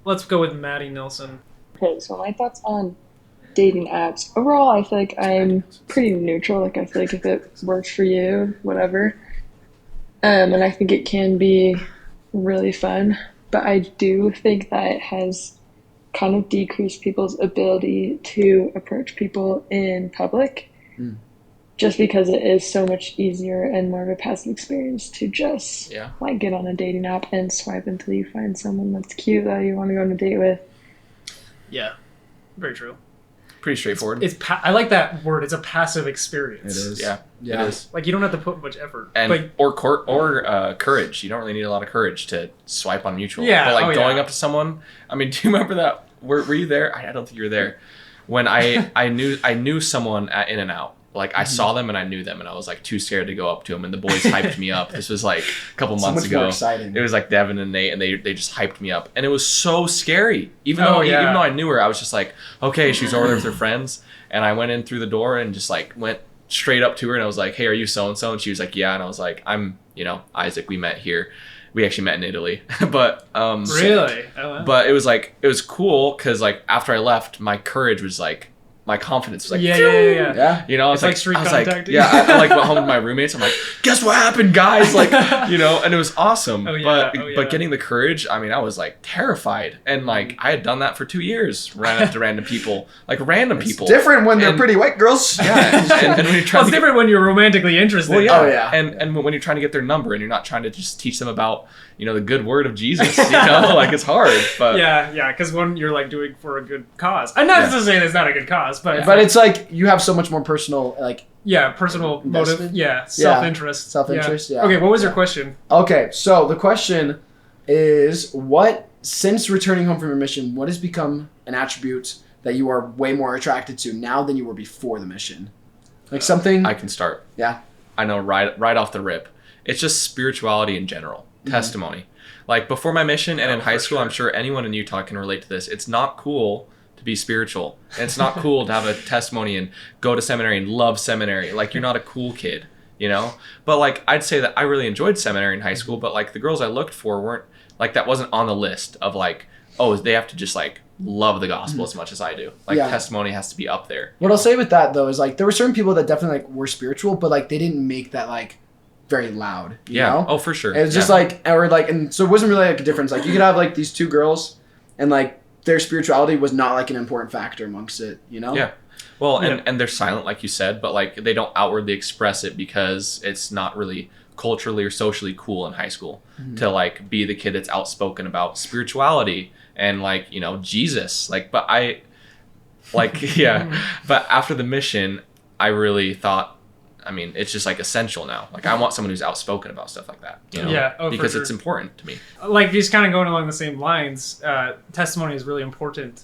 Let's go with Maddie Nilsson. Okay, so my thoughts on dating apps. Overall, I feel like I'm pretty neutral. Like I feel like if it works for you, whatever. And I think it can be really fun, but I do think that it has kind of decreased people's ability to approach people in public, just because it is so much easier and more of a passive experience to just like get on a dating app and swipe until you find someone that's cute that you want to go on a date with. Yeah, very true. Pretty straightforward. I like that word. It's a passive experience. It is. Yeah. It is. Like you don't have to put much effort. And or courage. You don't really need a lot of courage to swipe on mutual. Yeah. But like going up to someone. I mean, do you remember that? Were you there? I don't think you were there. When I knew someone at In-N-Out. Like I saw them and I knew them and I was like too scared to go up to them and the boys hyped me up. This was like a couple months ago. More exciting. It was like Devin and Nate and they just hyped me up and it was so scary. Even though I knew her, I was just like, okay, she's over there with her friends. And I went in through the door and just like went straight up to her and I was like, hey, are you so and so? And she was like, yeah. And I was like, I'm Isaac. We met here. We actually met in Italy. But really? Oh, wow. But it was cool because like after I left, my courage was like. My confidence was like, yeah. You know, it's like street contact. Like, I like went home with my roommates. I'm like, guess what happened, guys? Like, you know, and it was awesome. But getting the courage, I mean, I was like terrified, and like I had done that for 2 years, ran up to random people, like random people. Different when they're pretty white girls. Yeah, and when you're trying. It's different when you're romantically interested. Well, yeah. And when you're trying to get their number, and you're not trying to just teach them about. You know, the good word of Jesus, you know, like it's hard, but yeah, because when you're like doing for a good cause, I'm not to say it's not a good cause, but it's like you have so much more personal, like personal motive, self-interest, yeah. Okay, what was your question? Okay, so the question is, since returning home from your mission, what has become an attribute that you are way more attracted to now than you were before the mission? Like something. I can start. Yeah. I know right off the rip, it's just spirituality in general. Testimony. Like before my mission and in high school, I'm sure anyone in Utah can relate to this. It's not cool to be spiritual. And it's not cool to have a testimony and go to seminary and love seminary. Like you're not a cool kid, you know? But like I'd say that I really enjoyed seminary in high school, but like the girls I looked for weren't like that wasn't on the list of like, oh, they have to just like love the gospel as much as I do. Like testimony has to be up there. What I'll say with that though is like there were certain people that definitely like were spiritual, but like they didn't make that like very loud. You know? Oh, for sure. It's just like, and so it wasn't really like a difference. Like you could have like these 2 girls and like their spirituality was not like an important factor amongst it, you know? Yeah. Well, and they're silent, like you said, but like they don't outwardly express it because it's not really culturally or socially cool in high school to like be the kid that's outspoken about spirituality and like, you know, Jesus. Like, but but after the mission, I really thought, I mean, it's just like essential now. Like I want someone who's outspoken about stuff like that, you know? Yeah, because it's important to me. Like just kind of going along the same lines, testimony is really important.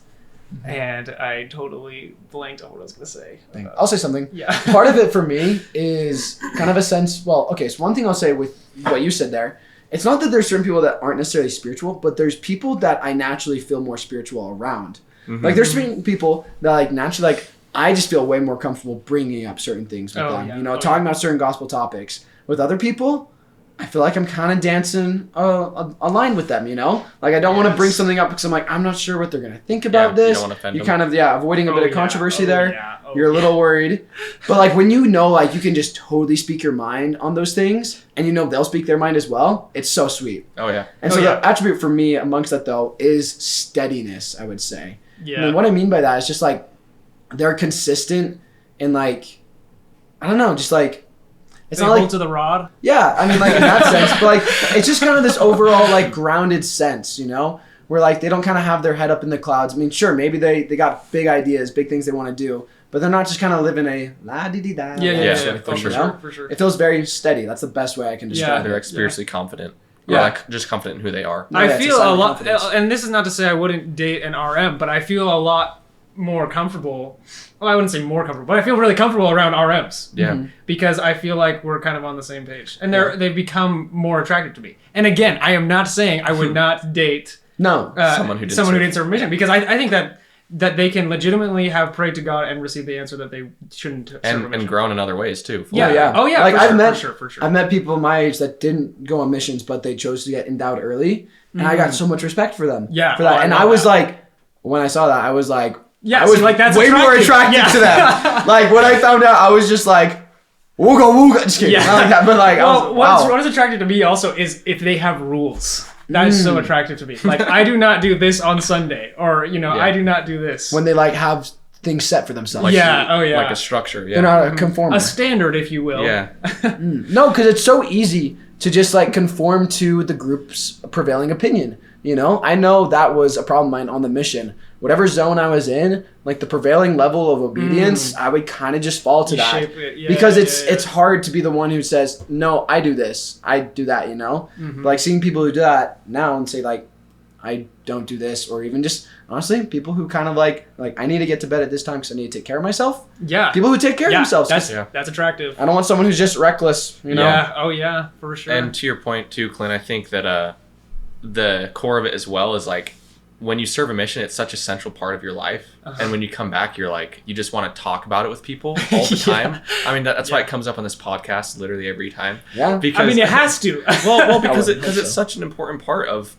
And I totally blanked on what I was going to say. I'll say something. Yeah. Part of it for me is kind of a sense, well, okay, so one thing I'll say with what you said there, it's not that there's certain people that aren't necessarily spiritual, but there's people that I naturally feel more spiritual around. Like there's certain people that like naturally like, I just feel way more comfortable bringing up certain things with them. Yeah. You know, talking about certain gospel topics. With other people, I feel like I'm kind of dancing aligned with them, you know? Like, I don't want to bring something up because I'm like, I'm not sure what they're going to think about this. You don't want to offend them. You're kind of, avoiding a bit of controversy there. Yeah. You're a little worried. But, like, when you know, like, you can just totally speak your mind on those things, and you know they'll speak their mind as well, it's so sweet. Oh, yeah. And so the attribute for me amongst that, though, is steadiness, I would say. Yeah. And what I mean by that is just, like, they're consistent in, like, I don't know, just like it's they not hold like to the rod. yeah, I mean like in that sense, but like it's just kind of this overall like grounded sense, you know, where like they don't kind of have their head up in the clouds. I mean, sure, maybe they got big ideas, big things they want to do, but they're not just kind of living a la di di da. For sure. It feels very steady. That's the best way I can describe They're it. like spiritually confident. Yeah. Or like just confident in who they are. No, I yeah, it's feel sign a of lot, confidence. and this is not to say I wouldn't date an RM, but I feel a lot more comfortable. Well, I wouldn't say more comfortable, but I feel really comfortable around RMs. Yeah. Because I feel like we're kind of on the same page, and they've become more attractive to me. And again, I am not saying I would not date someone who didn't serve mission, because I think that they can legitimately have prayed to God and receive the answer that they shouldn't serve a mission. And grown in other ways too. Yeah. Oh yeah. Like for sure. I've met people my age that didn't go on missions, but they chose to get endowed early, and I got so much respect for them. Yeah. For that, and I was that. like, when I saw that, I was like, yeah, I was like that's way more attracted to them. Like when I found out, I was just like, wooga wooga. Just kidding. Not like that, but like, I was, wow. What is attractive to me also is if they have rules. That is so attractive to me. Like, I do not do this on Sunday, or I do not do this. When they like have things set for themselves. Like, like like a structure. Yeah, they're not a conformer. A standard, if you will. Yeah. No, because it's so easy to just like conform to the group's prevailing opinion. You know, I know that was a problem of mine on the mission. Whatever zone I was in, like the prevailing level of obedience, I would kind of just fall to that. Shape it. Yeah, because it's hard to be the one who says, no, I do this, I do that, you know? But like seeing people who do that now and say like, I don't do this, or even just honestly, people who kind of like I need to get to bed at this time because I need to take care of myself. Yeah. People who take care of themselves. That's attractive. I don't want someone who's just reckless, you know? Yeah. Oh yeah, for sure. And to your point too, Clint, I think that the core of it as well is like when you serve a mission, it's such a central part of your life. And when you come back, you're like, you just want to talk about it with people all the time. I mean, that's why it comes up on this podcast literally every time. Yeah. Because, I mean, it has to. well, because it's such an important part of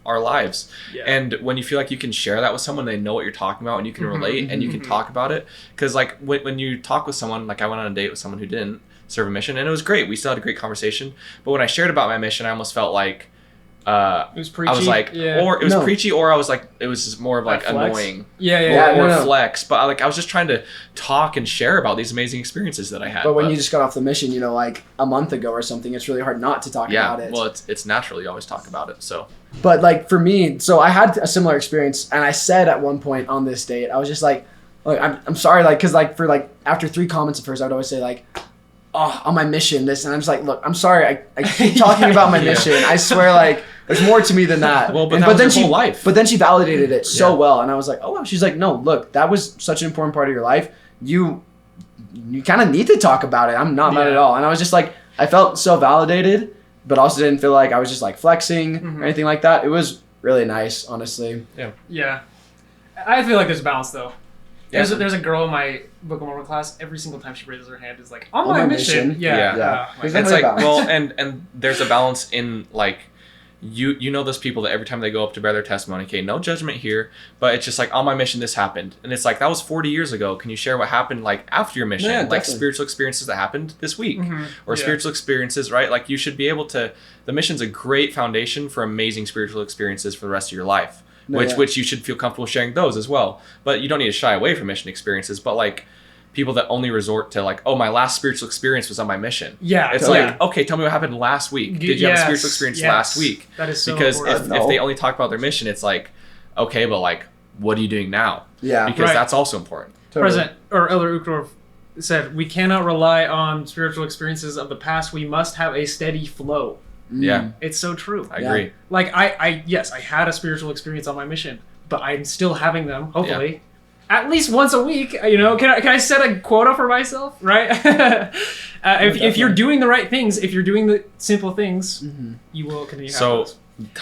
our lives. Yeah. And when you feel like you can share that with someone, they know what you're talking about and you can relate and you can talk about it. Because like when you talk with someone, like I went on a date with someone who didn't serve a mission and it was great. We still had a great conversation. But when I shared about my mission, I almost felt like, it was preachy. I was like, or it was preachy, or I was like, it was just more of like annoying, or flex. But I was just trying to talk and share about these amazing experiences that I had. But when you just got off the mission, you know, like a month ago or something, it's really hard not to talk about it. Yeah, well, it's natural. You always talk about it. So, but like for me, so I had a similar experience, and I said at one point on this date, I was just like I'm sorry, like, because like for like after 3 comments at first, I would always say like, oh, on my mission, this, and I'm just like, look, I'm sorry, I keep talking about my mission. I swear, like, there's more to me than that. Well, but then your whole life. But then she validated it so well, and I was like, oh wow. She's like, no, look, that was such an important part of your life. You kind of need to talk about it. I'm not mad at all. And I was just like, I felt so validated, but also didn't feel like I was just like flexing or anything like that. It was really nice, honestly. Yeah. I feel like there's balance though. Yeah. There's a girl in my Book of Mormon class. Every single time she raises her hand, is like, on my mission. Yeah. It's like, well, and there's a balance in like, you know those people that every time they go up to bear their testimony, okay, no judgment here, but it's just like, on my mission this happened, and it's like, that was 40 years ago. Can you share what happened like after your mission? Like definitely. Spiritual experiences that happened this week, or spiritual experiences, right? Like you should be able to. The mission's a great foundation for amazing spiritual experiences for the rest of your life, which you should feel comfortable sharing those as well. But you don't need to shy away from mission experiences. But like people that only resort to like, oh, my last spiritual experience was on my mission. Yeah. It's like, okay, tell me what happened last week. Did you have a spiritual experience last week? That is so because important. if they only talk about their mission, it's like, okay, but like, what are you doing now? Yeah. Because that's also important. President or Elder Uchtdorf said, we cannot rely on spiritual experiences of the past. We must have a steady flow. Yeah. It's so true. I agree. Like I had a spiritual experience on my mission, but I'm still having them, hopefully, at least once a week. You know, can I set a quota for myself, right? If you're doing the right things, if you're doing the simple things, you will continue to have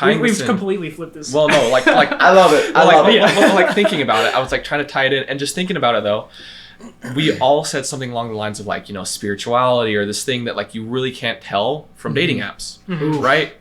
those. We've completely flipped this. Well, no, like I love it. Like thinking about it, I was like trying to tie it in, and just thinking about it though, we all said something along the lines of like, you know, spirituality or this thing that like you really can't tell from dating apps, right?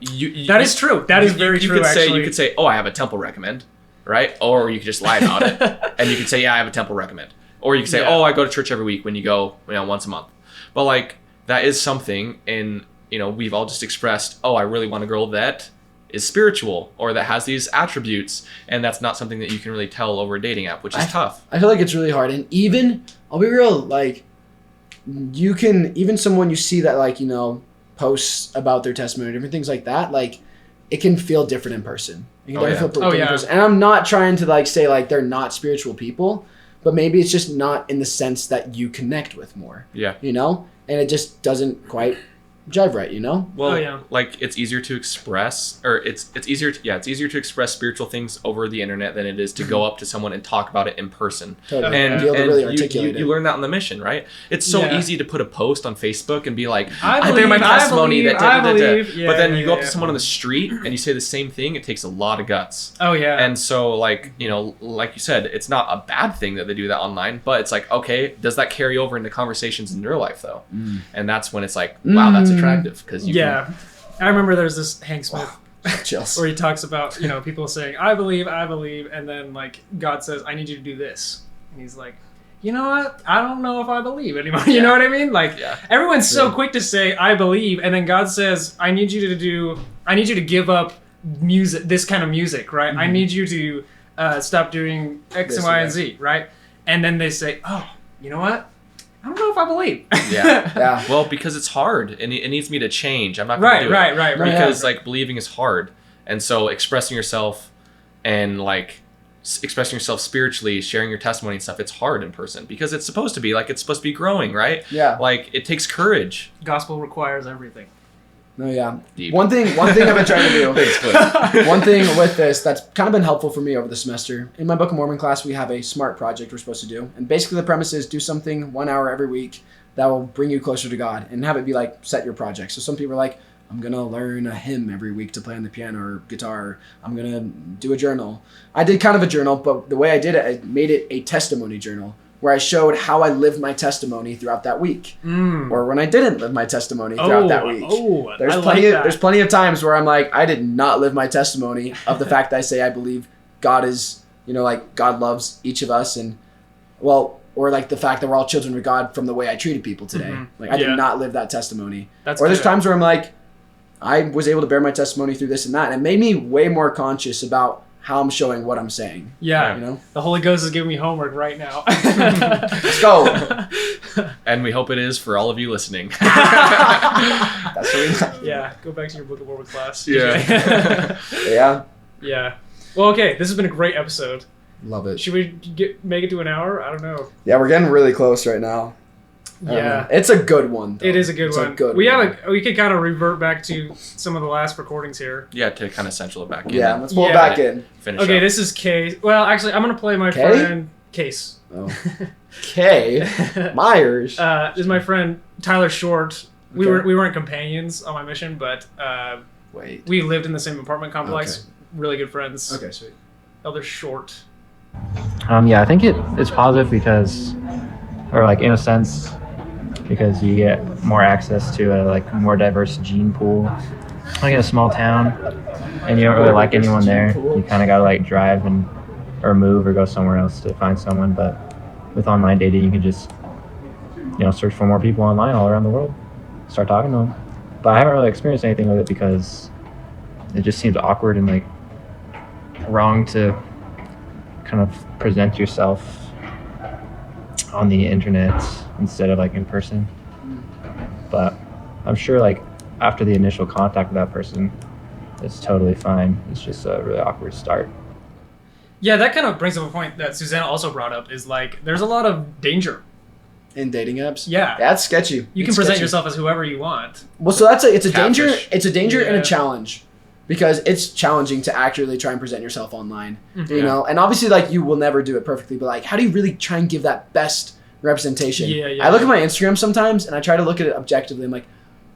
That is true. That is very true. You could say, oh, I have a temple recommend, right? Or you could just lie about it, and you could say, yeah, I have a temple recommend. Or you could say, oh, I go to church every week when you go, once a month. But like that is something, and you know, we've all just expressed, oh, I really want a girl that is spiritual or that has these attributes, and that's not something that you can really tell over a dating app, which is tough. I feel like it's really hard, and even I'll be real, like you can, even someone you see that like, you know, posts about their testimony, different things like that, like it can feel different in person. It can definitely feel different in person. And I'm not trying to like say like they're not spiritual people, but maybe it's just not in the sense that you connect with more. Yeah. You know? And it just doesn't quite jive right, you know? Well, like it's easier to express, or it's easier to express spiritual things over the internet than it is to go up to someone and talk about it in person. Totally. And, be able to really articulate you learn that on the mission, right? It's so easy to put a post on Facebook and be like, I bear my testimony that believe. But then you go up to someone on the street and you say the same thing. It takes a lot of guts. Oh yeah. And so like, you know, like you said, it's not a bad thing that they do that online, but it's like, okay, does that carry over into conversations in real life though? And that's when it's like, wow, that's attractive because I remember there's this Hank Smith Chills. where he talks about, you know, people saying I believe, and then like God says I need you to do this, and he's like, you know what, I don't know if I believe anymore. You know what I mean? Like everyone's so quick to say I believe, and then God says I need you to give up music, this kind of music, right? I need you to stop doing X and Y and Z, right? And then they say, oh, you know what, I don't know if I believe. Yeah. Well, because it's hard and it needs me to change. I'm not going to do it. Right. Because like believing is hard. And so expressing yourself and like expressing yourself spiritually, sharing your testimony and stuff, it's hard in person because it's supposed to be growing, right? Yeah. Like it takes courage. Gospel requires everything. No, yeah. Deep. One thing I've been trying to do. One thing with this that's kind of been helpful for me over the semester. In my Book of Mormon class, we have a SMART project we're supposed to do. And basically the premise is do something 1 hour every week that will bring you closer to God and have it be like set your project. So some people are like, I'm going to learn a hymn every week to play on the piano or guitar. I'm going to do a journal. I did kind of a journal, but the way I did it, I made it a testimony journal, where I showed how I lived my testimony throughout that week, or when I didn't live my testimony throughout that week. There's plenty of times where I'm like, I did not live my testimony of the fact that I say I believe God is, you know, like God loves each of us, and well, or like the fact that we're all children of God from the way I treated people today. Like I did not live that testimony. There's times where I'm like, I was able to bear my testimony through this and that, and it made me way more conscious about how I'm showing what I'm saying. Yeah. You know? The Holy Ghost is giving me homework right now. Let's go. And we hope it is for all of you listening. That's what we go back to your Book of Mormon class. Yeah. Yeah. Well, okay, this has been a great episode. Love it. Should we make it to an hour? I don't know. Yeah, we're getting really close right now. Yeah. It's a good one, though. It is a good one. We could kind of revert back to some of the last recordings here. Yeah, to kind of central it back in. Yeah, let's pull it back in. Finish okay, up. this is Case. Well, actually, I'm going to play my friend Case. Oh. K. Myers. This is my friend Tyler Short. We weren't companions on my mission, but we lived in the same apartment complex. Okay. Really good friends. Okay, sweet. Elder Short. Yeah, I think it's positive because, or like in a sense, because you get more access to a like more diverse gene pool. Like in a small town, and you don't really like anyone there. You kind of gotta like drive or move or go somewhere else to find someone. But with online dating, you can just search for more people online all around the world, start talking to them. But I haven't really experienced anything with it because it just seems awkward and like wrong to kind of present yourself on the internet instead of like in person. But I'm sure like after the initial contact with that person, it's totally fine. It's just a really awkward start. Yeah, that kind of brings up a point that Susanna also brought up, is like there's a lot of danger in dating apps. Yeah, that's sketchy. You can present yourself as whoever you want. Well, so it's a danger. It's a danger and a challenge, because it's challenging to accurately try and present yourself online. Mm-hmm. You know, and obviously like you will never do it perfectly, but like how do you really try and give that best representation? I look at my Instagram sometimes and I try to look at it objectively. I'm like,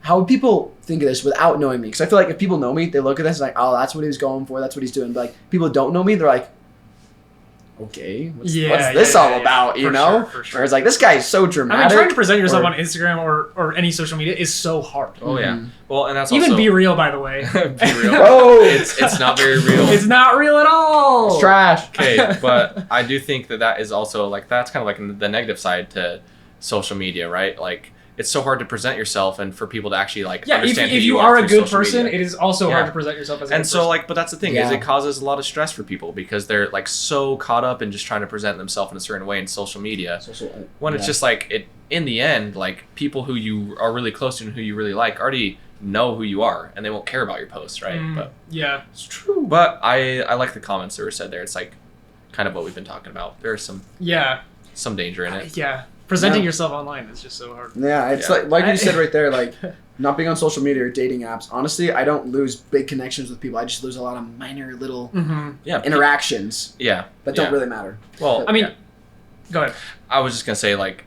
how would people think of this without knowing me? Because I feel like if people know me, they look at this like, oh, that's what he was going for, that's what he's doing. But like people who don't know me, they're like, okay, what's this all about? You know? For sure. Whereas like this guy is so dramatic. I mean, trying to present yourself on Instagram or any social media is so hard. Oh yeah. Well, and that's even also... Be Real, by the way. Be Real. Oh, it's not very real. It's not real at all. It's trash. Okay, but I do think that is also like that's kind of like the negative side to social media, right? Like it's so hard to present yourself and for people to actually like yeah, understand if who you are a through good social person, media. it is also Yeah. hard to present yourself as a good And so person. like, but that's the thing is it causes a lot of stress for people because they're like so caught up in just trying to present themselves in a certain way in social media. When it's just like it in the end, like people who you are really close to and who you really like already know who you are and they won't care about your posts, right? But yeah, it's true. But I like the comments that were said there. It's like kind of what we've been talking about. There's some danger in it. Yeah. Presenting yourself online is just so hard. Yeah, it's like you said right there, like not being on social media or dating apps. Honestly, I don't lose big connections with people. I just lose a lot of minor little interactions. Yeah. That don't really matter. Well, I mean, go ahead. I was just gonna say like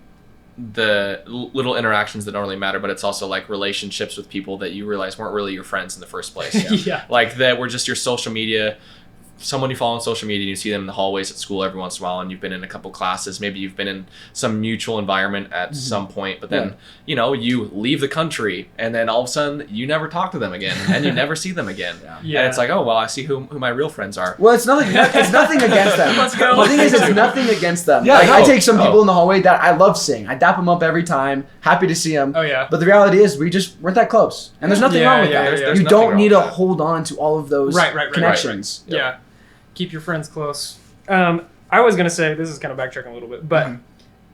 the little interactions that don't really matter, but it's also like relationships with people that you realize weren't really your friends in the first place. Yeah. Like that were just your social media. Someone you follow on social media and you see them in the hallways at school every once in a while and you've been in a couple classes, maybe you've been in some mutual environment at some point, but then you know you leave the country and then all of a sudden you never talk to them again and you never see them again. And it's like, oh well, I see who my real friends are. Well, it's nothing against them. Let's go. The thing is, it's nothing against them. Yeah, I take some people in the hallway that I love seeing. I dap them up every time. Happy to see them. Oh yeah. But the reality is, we just weren't that close, and there's nothing wrong with that. There's you nothing don't wrong need with to that. hold on to all of those connections. Right. Yeah. Keep your friends close. I was gonna say, this is kind of backtracking a little bit, but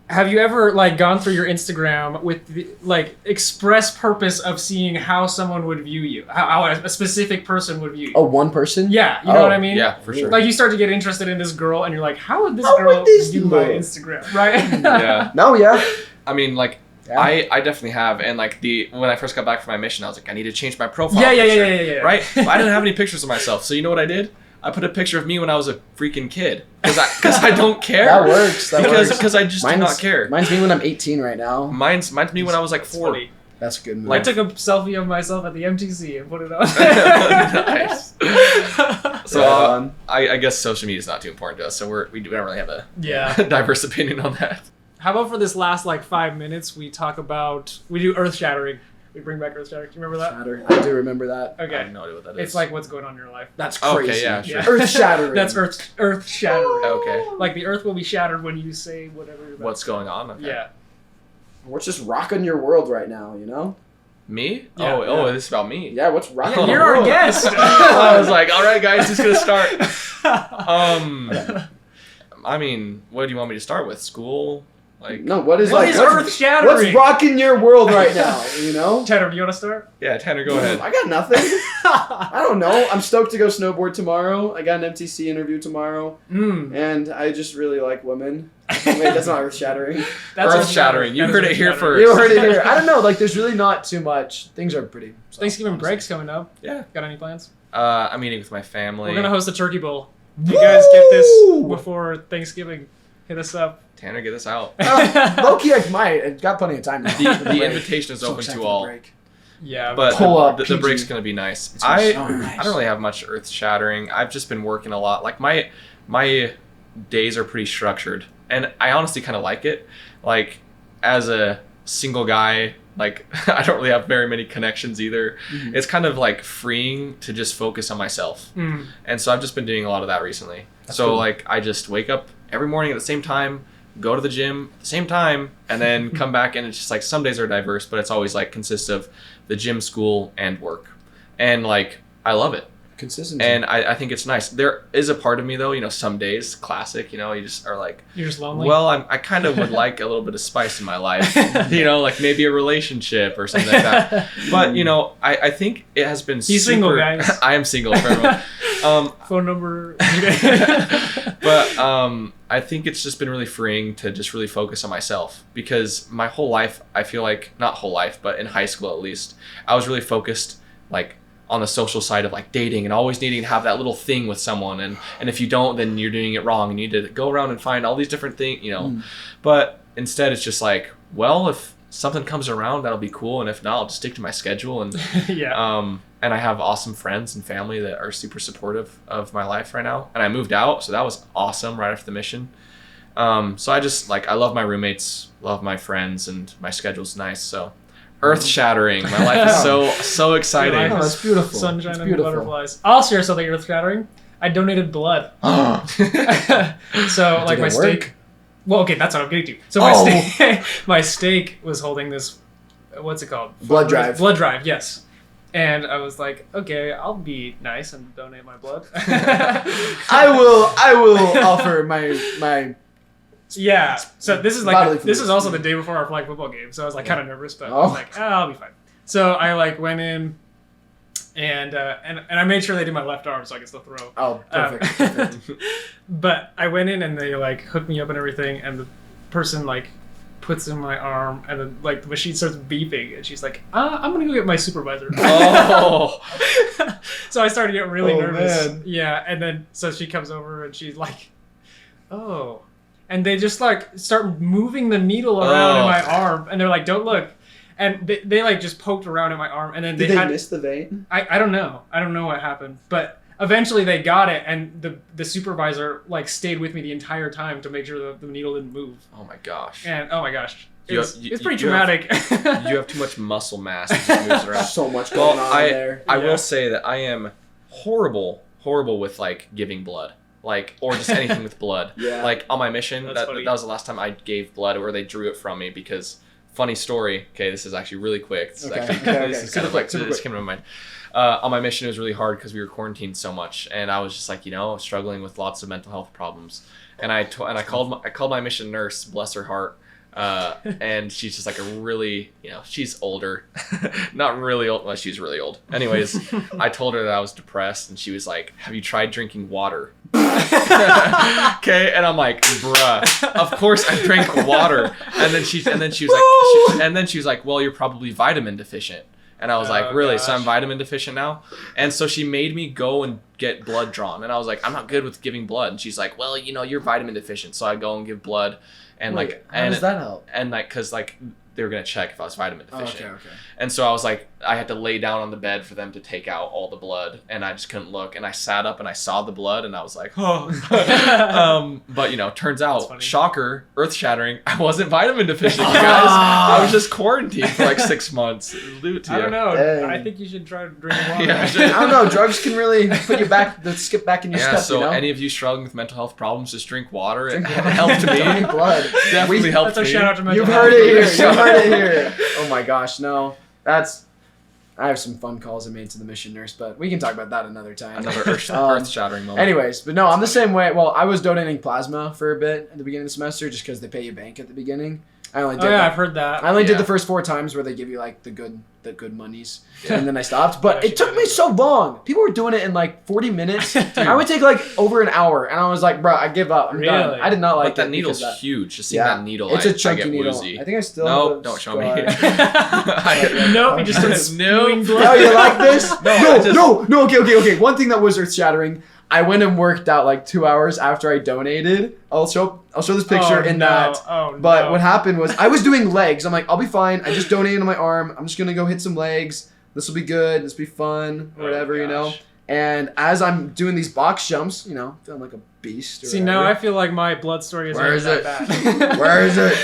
have you ever like gone through your Instagram with the like express purpose of seeing how someone would view you, how a specific person would view you? Oh, one person? Yeah, you know what I mean? Yeah, for sure. Like you start to get interested in this girl, and you're like, how would this girl view my Instagram? Right? Yeah. No, yeah. I mean, like, I definitely have. And, like, when I first got back from my mission, I was like, I need to change my profile picture. Right? But I didn't have any pictures of myself. So you know what I did? I put a picture of me when I was a freaking kid. Because I don't care. That works. Because I just do not care. Mine's me when I'm 18 right now. Mine's me when I was, like, 4. Funny. That's a good move. I took a selfie of myself at the MTC and put it on. Nice. So I guess social media is not too important to us. So we don't really have a diverse opinion on that. How about for this last like 5 minutes, we do earth shattering. We bring back earth shattering. Do you remember that? I do remember that. Okay. I have no idea what that is. It's like what's going on in your life. That's crazy. Okay, yeah, sure. Earth shattering. That's earth shattering. Okay. Like the earth will be shattered when you say whatever. What's going on? Okay. Yeah. What's just rocking your world right now, you know? Me? Yeah. Oh, this is about me. Yeah, what's rocking You're your our world? guest. I was like, all right, guys, who's gonna start? I mean, what do you want me to start with? School? Like, no, what is what's earth shattering? What's rocking your world right now, you know? Tanner, do you want to start? Yeah, Tanner, go ahead. I got nothing. I don't know. I'm stoked to go snowboard tomorrow. I got an MTC interview tomorrow. And I just really like women. Wait, that's not earth-shattering. That's earth-shattering. You heard it here first. You heard it here. I don't know. Like, there's really not too much. Things are pretty... Thanksgiving break's coming up. Yeah. Got any plans? I'm eating with my family. We're going to host a turkey bowl. If you guys get this before Thanksgiving, hit us up. Tanner, get this out. Low-key, I might. I've got plenty of time now. The invitation is open to all. Yeah. But the break's going to be nice. Nice. I don't really have much earth-shattering. I've just been working a lot. Like, my days are pretty structured. And I honestly kind of like it. Like, as a single guy, like, I don't really have very many connections either. Mm-hmm. It's kind of, like, freeing to just focus on myself. Mm. And so I've just been doing a lot of that recently. That's cool. Like, I just wake up every morning at the same time, go to the gym at the same time, and then come back, and it's just, like, some days are diverse, but it's always, like, consists of the gym, school, and work. And, like, I love it. Consistency. And I think it's nice. There is a part of me, though, you know, some days, classic, you know, you just are like... You're just lonely? Well, I kind of would like a little bit of spice in my life. You know, like maybe a relationship or something like that. But, you know, I think it has been He's single, guys. I am single for everyone. Phone number. But I think it's just been really freeing to just really focus on myself. Because my whole life, I feel like... Not whole life, but in high school at least, I was really focused, like... on the social side of like dating and always needing to have that little thing with someone, and if you don't, then you're doing it wrong and you need to go around and find all these different things, you know. But instead it's just like, well, if something comes around, that'll be cool, and if not, I'll just stick to my schedule. And and I have awesome friends and family that are super supportive of my life right now, and I moved out, so that was awesome right after the mission. So I just like, I love my roommates, love my friends, and my schedule's nice. So earth-shattering. My life is so exciting. Oh, that's beautiful. Sunshine and butterflies. I'll share something earth-shattering. I donated blood. So, like, my steak... Well, okay, that's what I'm getting to. So my steak was holding this what's it called? Blood drive. Blood drive, yes. And I was like, okay, I'll be nice and donate my blood. I will offer my. Yeah. So this is like this is also the Mm-hmm. day before our flag football game. So I was like kind of nervous, but I was like, I'll be fine. So I like went in, and I made sure they did my left arm so I could still throw. Oh, perfect. But I went in and they like hooked me up and everything, and the person like puts in my arm, and then like the machine starts beeping, and she's like, I'm gonna go get my supervisor. Oh. So I started getting really nervous. Man. Yeah, and then so she comes over and she's like, oh. And they just like start moving the needle around in my arm, and they're like, don't look. And they like just poked around in my arm, and then Did they miss the vein? I don't know. I don't know what happened, but eventually they got it, and the supervisor like stayed with me the entire time to make sure the needle didn't move. Oh my gosh. And oh my gosh, it's pretty you traumatic. You have too much muscle mass. It just moves around. So much going on there. I will say that I am horrible with like giving blood. Like, or just anything with blood. Yeah. Like on my mission, That's that funny. was the last time I gave blood, where they drew it from me because. Funny story. Okay, this is actually really quick. This is kind of like this came to my mind. On my mission, it was really hard because we were quarantined so much, and I was just like, struggling with lots of mental health problems. And I called my mission nurse, bless her heart, and she's just like a really, she's older, not really old. Well, she's really old. Anyways, I told her that I was depressed, and she was like, "Have you tried drinking water?" Okay, and I'm like, bruh, of course I drank water. And then she was like, well, you're probably vitamin deficient. And I was like, really? Gosh. So I'm vitamin deficient now? And so she made me go and get blood drawn. And I was like, I'm not good with giving blood. And she's like, well, you're vitamin deficient. So I go and give blood. And how does that help? And like, cause like they were gonna check if I was vitamin deficient. Okay. And so I was like, I had to lay down on the bed for them to take out all the blood, and I just couldn't look. And I sat up and I saw the blood, and I was like, oh. But turns out, shocker, earth-shattering, I wasn't vitamin deficient, you guys. I was just quarantined for like 6 months. Leave it to you. I don't know. Dang. I think you should try drinking water. Yeah, I don't know. Drugs can really put you back, skip back in your step. So any of you struggling with mental health problems, just drink water. It water. helped me. Drink blood. Definitely helped That's me. a shout out to mental You've health. heard it here. You heard it here. Oh my gosh, no. I have some fun calls I made to the mission nurse, but we can talk about that another time. Another earth-shattering moment. Anyways, but no, I'm the same way. Well, I was donating plasma for a bit at the beginning of the semester just because they pay you bank at the beginning. I only did I've heard that. I only did the first 4 times where they give you like the good monies, and then I stopped. But it took me so long. People were doing it in like 40 minutes. I would take like over an hour, and I was like, bro, I give up. I'm done. I did not like but that needle's huge. Just seeing that needle, it's a I chunky get needle. woozy. I think I still. No, don't show me. Nope, you just started spewing blood. No, you like this? No. Okay. One thing that was earth shattering. I went and worked out like 2 hours after I donated. I'll show this picture that. But what happened was I was doing legs. I'm like, I'll be fine. I just donated my arm. I'm just gonna go hit some legs. This will be good. This will be fun. Whatever, And as I'm doing these box jumps, feeling like a beast. See, now I feel like my blood story is Where is it? bad. Where is it?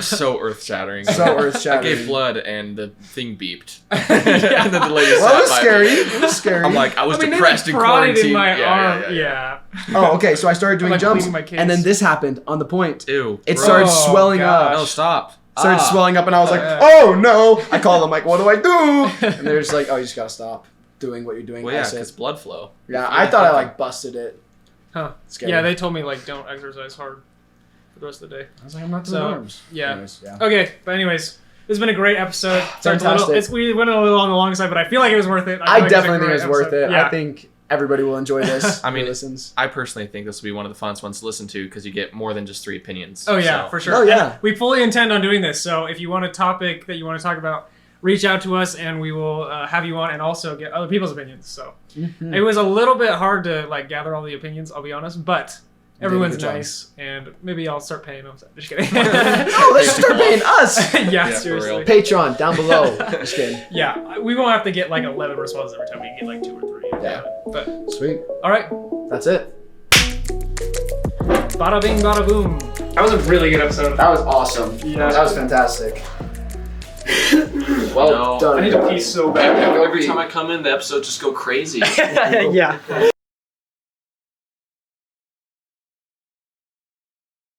So earth-shattering. I gave blood and the thing beeped. And then the lady Well, it was sat by scary. me. It was scary. I'm like, I was they depressed in prodded quarantine. in my arm. Yeah. Oh, okay. So I started doing like jumps, pleading my case. and then this happened on the point. Ew. It bro. started swelling up. No, stop. Started swelling up, and I was like, "Oh no!" I called them like, "What do I do?" And they're just like, "Oh, you just gotta stop doing what you're doing." Well, yeah, because blood flow. Yeah, I thought I like busted it. Huh. Scary. Yeah, they told me like don't exercise hard for the rest of the day. I was like, I'm not doing arms. Yeah. Anyways, yeah. Okay, but anyways, this has been a great episode. Fantastic. We went a little on the long side, but I feel like it was worth it. I definitely think it was worth it. Yeah. I think everybody will enjoy this. I mean, listens. I personally think this will be one of the funnest ones to listen to because you get more than just 3 opinions. Oh yeah, so. for sure. Oh yeah. And we fully intend on doing this. So if you want a topic that you want to talk about, reach out to us and we will have you on and also get other people's opinions. So it was a little bit hard to like gather all the opinions, I'll be honest, but everyone's nice and maybe I'll start paying them. Just kidding. Oh, let's start paying us. Yeah, seriously. Patreon down below. Just kidding. Yeah, we won't have to get like 11 responses every time. We can get like 2 or 3. Yeah. But Sweet. all right. That's it. Bada bing, bada boom. That was a really good episode. That was awesome. Yeah. That was fantastic. Well done. I need to pee so bad. Every time I come in, the episodes just go crazy. Yeah.